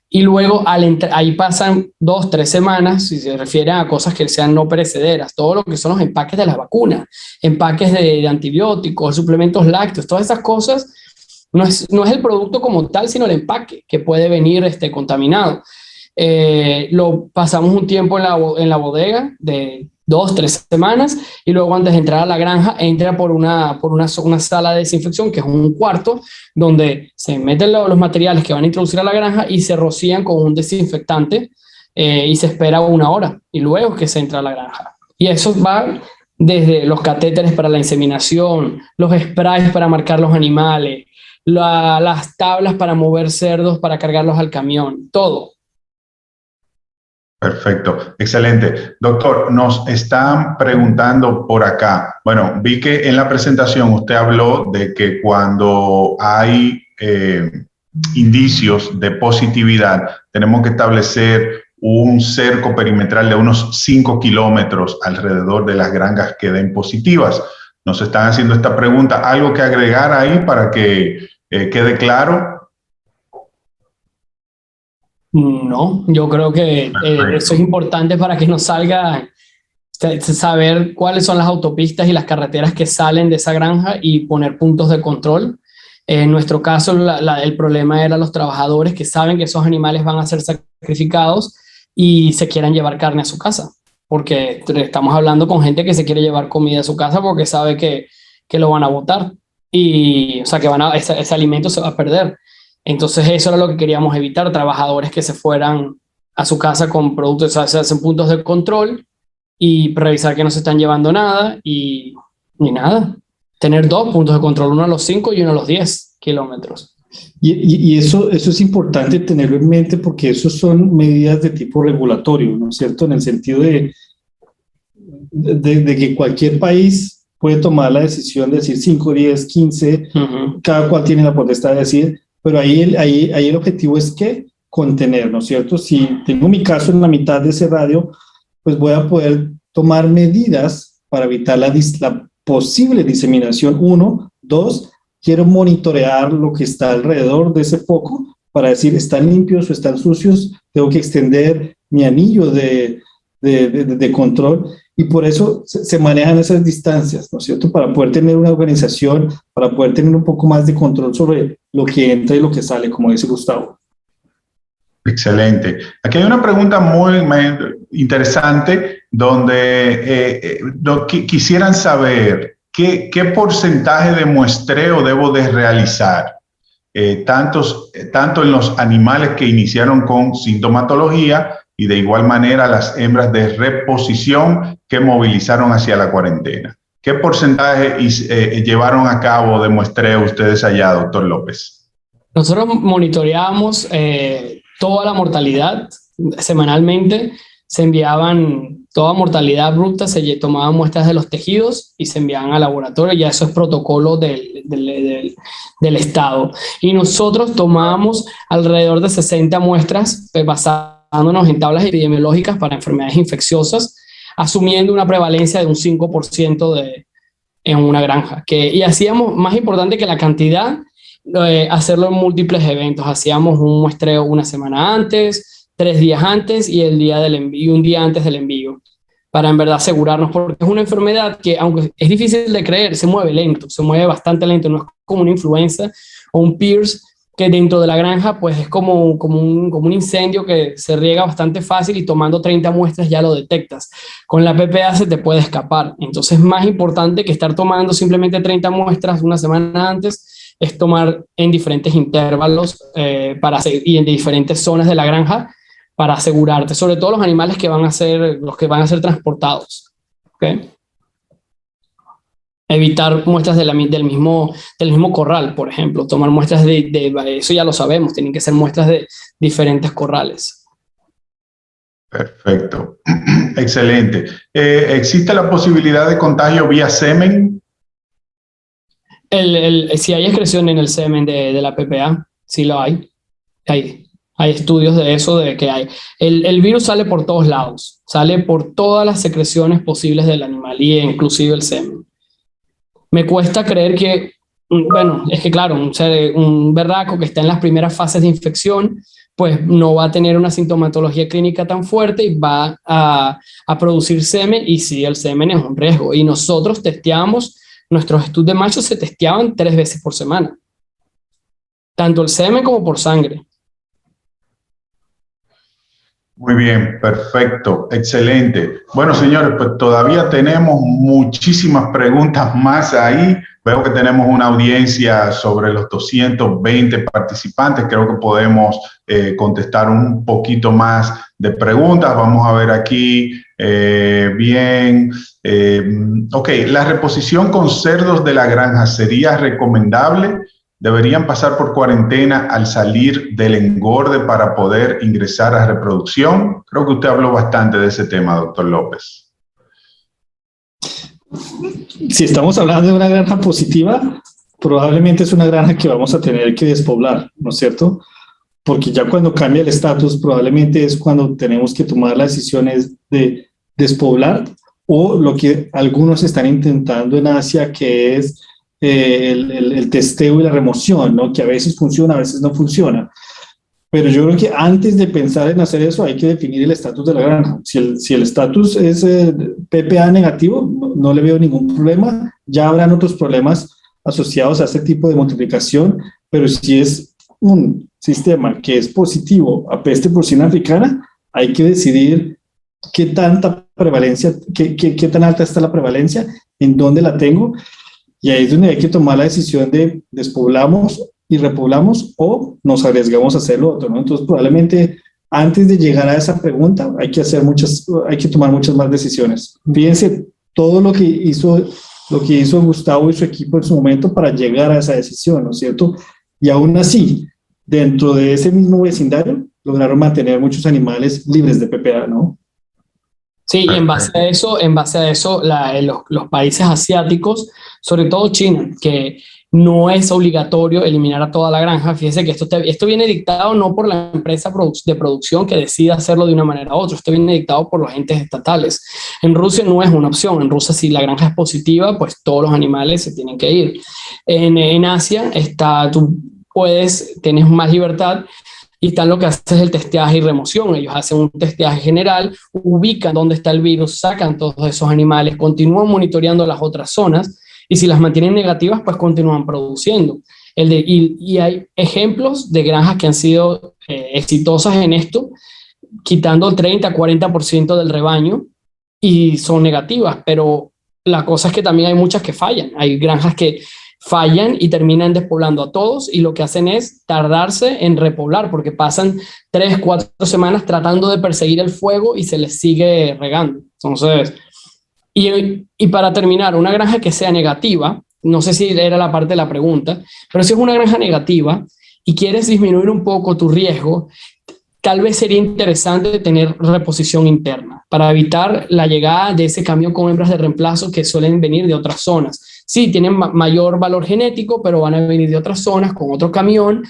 y luego ahí pasan 2-3 semanas, si se refiere a cosas que sean no perecederas, todo lo que son los empaques de las vacunas, empaques de antibióticos, suplementos lácteos, todas esas cosas, no es el producto como tal, sino el empaque que puede venir contaminado. Lo pasamos un tiempo en la bodega de 2-3 semanas, y luego antes de entrar a la granja entra por una sala de desinfección, que es un cuarto donde se meten los materiales que van a introducir a la granja y se rocían con un desinfectante, y se espera 1 hora y luego que se entra a la granja. Y eso va desde los catéteres para la inseminación, los sprays para marcar los animales, las tablas para mover cerdos, para cargarlos al camión, todo. Perfecto, excelente. Doctor, nos están preguntando por acá. Bueno, vi que en la presentación usted habló de que cuando hay indicios de positividad, tenemos que establecer un cerco perimetral de unos 5 kilómetros alrededor de las granjas que den positivas. Nos están haciendo esta pregunta. ¿Algo que agregar ahí para que quede claro? No, yo creo que eso es importante para que nos salga, saber cuáles son las autopistas y las carreteras que salen de esa granja y poner puntos de control. En nuestro caso, el problema era los trabajadores que saben que esos animales van a ser sacrificados y se quieran llevar carne a su casa, porque estamos hablando con gente que se quiere llevar comida a su casa porque sabe que lo van a botar, y o sea que ese alimento se va a perder. Entonces eso era lo que queríamos evitar, trabajadores que se fueran a su casa con productos, o sea, se hacen puntos de control y revisar que no se están llevando nada, y nada, tener 2 puntos de control, uno a los 5 y uno a los 10 kilómetros. Y eso es importante tenerlo en mente porque eso son medidas de tipo regulatorio, ¿no es cierto? En el sentido de que cualquier país puede tomar la decisión de decir 5, 10, 15, cada cual tiene la potestad de decir, pero ahí el objetivo es que contener, ¿no es cierto? Si tengo mi caso en la mitad de ese radio, pues voy a poder tomar medidas para evitar la posible diseminación, 1, 2, quiero monitorear lo que está alrededor de ese foco para decir, ¿están limpios o están sucios? Tengo que extender mi anillo de control y por eso se manejan esas distancias, ¿no es cierto? Para poder tener una organización, para poder tener un poco más de control sobre lo que entra y lo que sale, como dice Gustavo. Excelente. Aquí hay una pregunta muy interesante donde quisieran saber ¿qué porcentaje de muestreo debo de realizar? Tanto en los animales que iniciaron con sintomatología y de igual manera las hembras de reposición que movilizaron hacia la cuarentena. ¿Qué porcentaje llevaron a cabo de muestreo ustedes allá, doctor López? Nosotros monitoreábamos toda la mortalidad semanalmente. Se enviaban toda mortalidad abrupta, se tomaban muestras de los tejidos y se enviaban al laboratorio. Ya eso es protocolo del Estado. Y nosotros tomábamos alrededor de 60 muestras basándonos en tablas epidemiológicas para enfermedades infecciosas, asumiendo una prevalencia de un 5% en una granja. Y hacíamos, más importante que la cantidad, hacerlo en múltiples eventos. Hacíamos un muestreo una semana antes, 3 días antes y el día del envío, un día antes del envío, para en verdad asegurarnos, porque es una enfermedad que, aunque es difícil de creer, se mueve lento, se mueve bastante lento, no es como una influenza o un PIRS, que dentro de la granja pues es como un incendio que se riega bastante fácil y tomando 30 muestras ya lo detectas. Con la PPA se te puede escapar, entonces es más importante que estar tomando simplemente 30 muestras una semana antes, es tomar en diferentes intervalos y en diferentes zonas de la granja, para asegurarte, sobre todo los animales que van a ser transportados. ¿Okay? Evitar muestras del mismo corral, por ejemplo. Tomar muestras eso ya lo sabemos, tienen que ser muestras de diferentes corrales. Perfecto. Excelente. ¿Existe la posibilidad de contagio vía semen? Si hay excreción en el semen de la PPA, sí lo hay. Hay estudios de eso, de que hay. El virus sale por todos lados, sale por todas las secreciones posibles del animal, y inclusive el semen. Me cuesta creer que, bueno, es que claro, un berraco que está en las primeras fases de infección, pues no va a tener una sintomatología clínica tan fuerte y va a producir semen, y sí, el semen es un riesgo. Y nosotros testeamos, nuestros estudios de machos se testeaban 3 veces por semana, tanto el semen como por sangre. Muy bien, perfecto, excelente. Bueno, señores, pues todavía tenemos muchísimas preguntas más ahí. Veo que tenemos una audiencia sobre los 220 participantes. Creo que podemos contestar un poquito más de preguntas. Vamos a ver aquí. Bien. Ok, la reposición con cerdos de la granja ¿sería recomendable? ¿Deberían pasar por cuarentena al salir del engorde para poder ingresar a reproducción? Creo que usted habló bastante de ese tema, doctor López. Si estamos hablando de una granja positiva, probablemente es una granja que vamos a tener que despoblar, ¿no es cierto? Porque ya cuando cambia el estatus, probablemente es cuando tenemos que tomar las decisiones de despoblar, o lo que algunos están intentando en Asia, que es el testeo y la remoción, ¿no? Que a veces funciona, a veces no funciona. Pero yo creo que antes de pensar en hacer eso hay que definir el estatus de la granja. Si el estatus es PPA negativo, no le veo ningún problema. Ya habrán otros problemas asociados a este tipo de multiplicación, pero si es un sistema que es positivo a peste porcina africana, hay que decidir qué tanta prevalencia, qué tan alta está la prevalencia, en dónde la tengo. Y ahí es donde hay que tomar la decisión de despoblamos y repoblamos o nos arriesgamos a hacer lo otro, ¿no? Entonces, probablemente antes de llegar a esa pregunta hay que tomar muchas más decisiones. Fíjense todo lo que hizo Gustavo y su equipo en su momento para llegar a esa decisión, ¿no es cierto? Y aún así, dentro de ese mismo vecindario, lograron mantener muchos animales libres de PPA, ¿no? Sí, y en base a eso los países asiáticos, sobre todo China, que no es obligatorio eliminar a toda la granja. Fíjese que esto viene dictado no por la empresa de producción que decida hacerlo de una manera u otra, esto viene dictado por los entes estatales. En Rusia no es una opción, en Rusia si la granja es positiva, pues todos los animales se tienen que ir. En Asia tienes más libertad. Y están lo que hace es el testeaje y remoción. Ellos hacen un testeaje general, ubican dónde está el virus, sacan todos esos animales, continúan monitoreando las otras zonas y si las mantienen negativas, pues continúan produciendo. Y hay ejemplos de granjas que han sido exitosas en esto, quitando el 30-40% del rebaño y son negativas, pero la cosa es que también hay muchas que fallan. Hay granjas que fallan y terminan despoblando a todos y lo que hacen es tardarse en repoblar porque pasan 3-4 semanas tratando de perseguir el fuego y se les sigue regando. Entonces, y para terminar, una granja que sea negativa, no sé si era la parte de la pregunta, pero si es una granja negativa y quieres disminuir un poco tu riesgo, tal vez sería interesante tener reposición interna para evitar la llegada de ese camión con hembras de reemplazo que suelen venir de otras zonas. Sí, tienen mayor valor genético, pero van a venir de otras zonas con otro camión.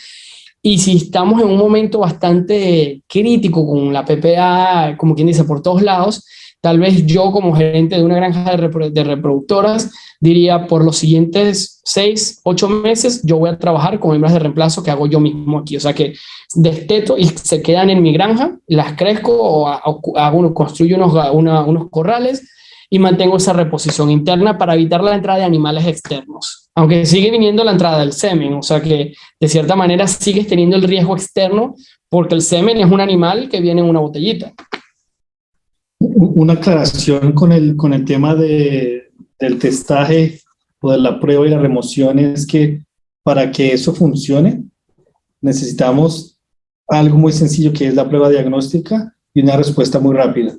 Y si estamos en un momento bastante crítico con la PPA, como quien dice, por todos lados, tal vez yo como gerente de una granja de reproductoras diría por los siguientes 6-8 meses yo voy a trabajar con hembras de reemplazo que hago yo mismo aquí. O sea que desteto y se quedan en mi granja, las crezco o construyo unos corrales y mantengo esa reposición interna para evitar la entrada de animales externos. Aunque sigue viniendo la entrada del semen, o sea que de cierta manera sigues teniendo el riesgo externo porque el semen es un animal que viene en una botellita. Una aclaración con el tema del testaje o de la prueba y la remoción es que para que eso funcione necesitamos algo muy sencillo que es la prueba diagnóstica y una respuesta muy rápida.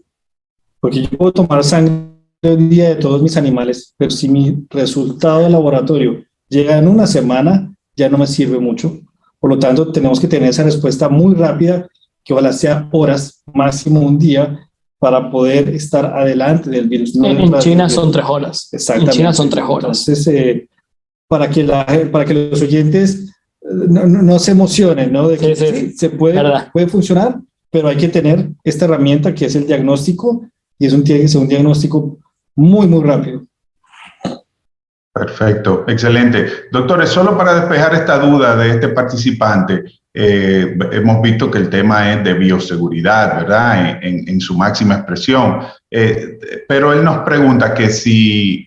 Porque yo puedo tomar sangre hoy día de todos mis animales, pero si mi resultado de laboratorio llega en una semana, ya no me sirve mucho. Por lo tanto, tenemos que tener esa respuesta muy rápida, que ojalá sea horas, máximo un día, para poder estar adelante del virus. No en China son 3 horas. Exactamente. En China son 3 horas. Entonces, para que los oyentes no se emocionen, ¿no? De que sí, se puede funcionar, pero hay que tener esta herramienta que es el diagnóstico y tiene que ser un diagnóstico muy, muy rápido. Perfecto, excelente. Doctores, solo para despejar esta duda de este participante, hemos visto que el tema es de bioseguridad, ¿verdad? En su máxima expresión. Pero él nos pregunta que si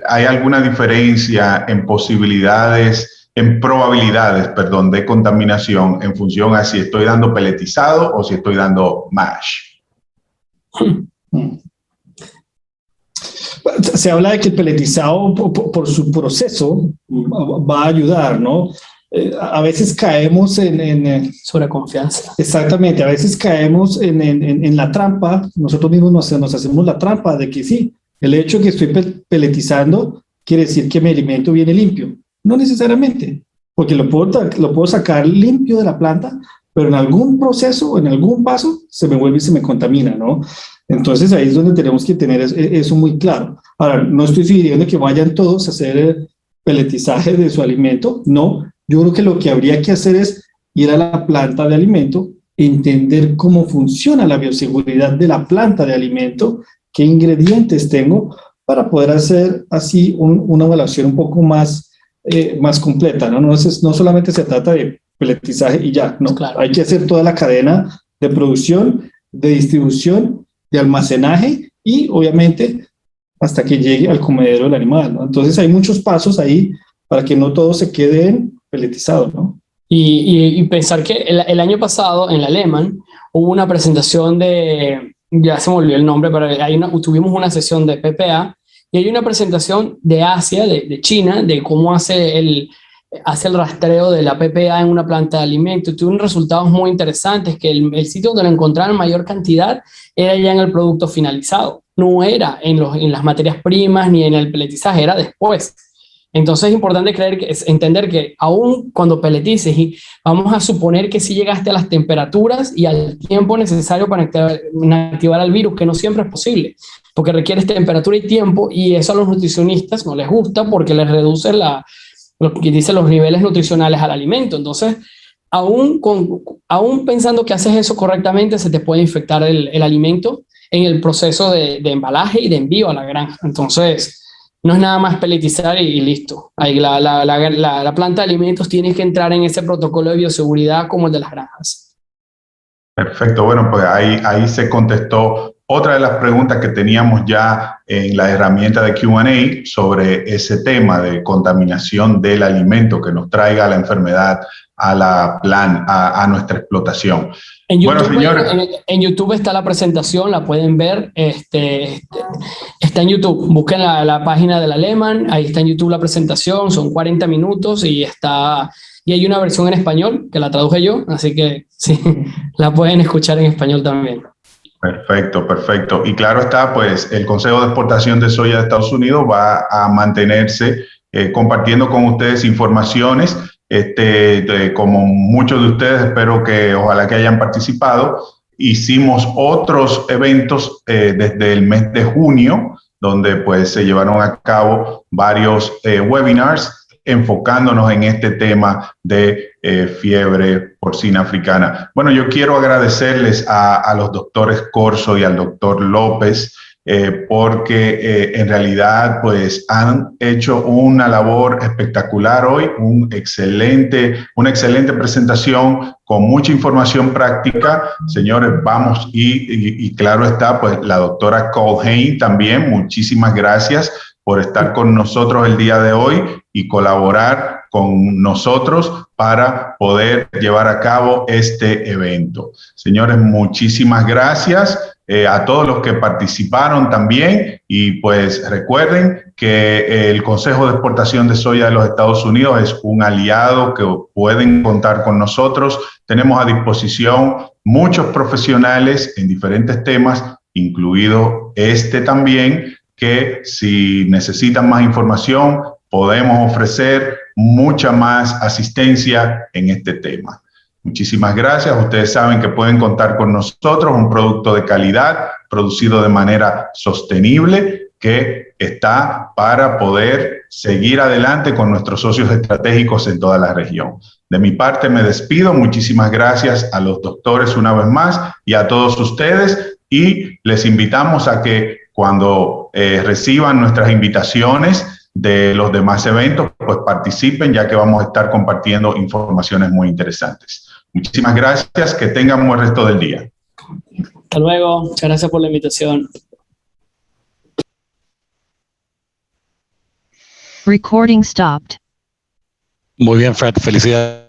hay alguna diferencia en probabilidades, de contaminación en función a si estoy dando peletizado o si estoy dando mash. Se habla de que el peletizado por su proceso va a ayudar, ¿no? A veces caemos en sobreconfianza. Exactamente, a veces caemos en la trampa, nosotros mismos nos hacemos la trampa de que sí, el hecho de que estoy peletizando quiere decir que mi alimento viene limpio. No necesariamente, porque lo puedo sacar limpio de la planta, pero en algún proceso, en algún paso, se me vuelve y se me contamina, ¿no? Entonces ahí es donde tenemos que tener eso muy claro. Ahora, no estoy sugiriendo que vayan todos a hacer peletizaje de su alimento, no. Yo creo que lo que habría que hacer es ir a la planta de alimento, entender cómo funciona la bioseguridad de la planta de alimento, qué ingredientes tengo, para poder hacer así una evaluación un poco más completa, ¿no? No solamente se trata de peletizaje y ya, no. Claro. Hay que hacer toda la cadena de producción, de distribución, de almacenaje y obviamente hasta que llegue al comedero del animal, ¿no? Entonces hay muchos pasos ahí para que no todo se quede peletizado, ¿no? Y pensar que el año pasado en la Lehman hubo una presentación ya se me olvidó el nombre, pero tuvimos una sesión de PPA y hay una presentación de Asia, de China, de cómo hace el rastreo de la PPA en una planta de alimentos. Tuvo unos resultados muy interesantes, que el sitio donde lo encontraron mayor cantidad era ya en el producto finalizado, no era en las materias primas ni en el peletizaje, era después. Entonces es importante entender que aún cuando peletices, y vamos a suponer que sí llegaste a las temperaturas y al tiempo necesario para inactivar al virus, que no siempre es posible, porque requiere temperatura y tiempo, y eso a los nutricionistas no les gusta porque les reduce lo que dicen los niveles nutricionales al alimento. Entonces, aún pensando que haces eso correctamente, se te puede infectar el alimento en el proceso de embalaje y de envío a la granja. Entonces, no es nada más peletizar y listo. Ahí la planta de alimentos tiene que entrar en ese protocolo de bioseguridad como el de las granjas. Perfecto, bueno, pues ahí se contestó otra de las preguntas que teníamos ya en la herramienta de Q&A sobre ese tema de contaminación del alimento que nos traiga la enfermedad a nuestra explotación. En YouTube, bueno, señores, en YouTube está la presentación, la pueden ver. Está en YouTube. Busquen la página del Alemán, ahí está en YouTube la presentación, son 40 minutos y hay una versión en español que la traduje yo, así que sí, la pueden escuchar en español también. Perfecto, perfecto. Y claro está, pues el Consejo de Exportación de Soya de Estados Unidos va a mantenerse compartiendo con ustedes informaciones. Como muchos de ustedes, espero que ojalá que hayan participado. Hicimos otros eventos desde el mes de junio, donde pues se llevaron a cabo varios webinars enfocándonos en este tema de fiebre porcina africana. Bueno, yo quiero agradecerles a los doctores Corso y al doctor López porque en realidad pues han hecho una labor espectacular hoy, una excelente presentación con mucha información práctica. Señores, vamos y claro está, pues la doctora Colhane también, muchísimas gracias por estar con nosotros el día de hoy y colaborar con nosotros para poder llevar a cabo este evento. Señores, muchísimas gracias a todos los que participaron también y pues recuerden que el Consejo de Exportación de Soya de los Estados Unidos es un aliado que pueden contar con nosotros. Tenemos a disposición muchos profesionales en diferentes temas, incluido este también, que si necesitan más información, podemos ofrecer mucha más asistencia en este tema. Muchísimas gracias. Ustedes saben que pueden contar con nosotros, un producto de calidad, producido de manera sostenible, que está para poder seguir adelante con nuestros socios estratégicos en toda la región. De mi parte me despido. Muchísimas gracias a los doctores una vez más y a todos ustedes, y les invitamos a que cuando reciban nuestras invitaciones de los demás eventos, pues participen, ya que vamos a estar compartiendo informaciones muy interesantes. Muchísimas gracias, que tengan un buen resto del día. Hasta luego, muchas gracias por la invitación. Recording stopped. Muy bien, Fred, felicidades.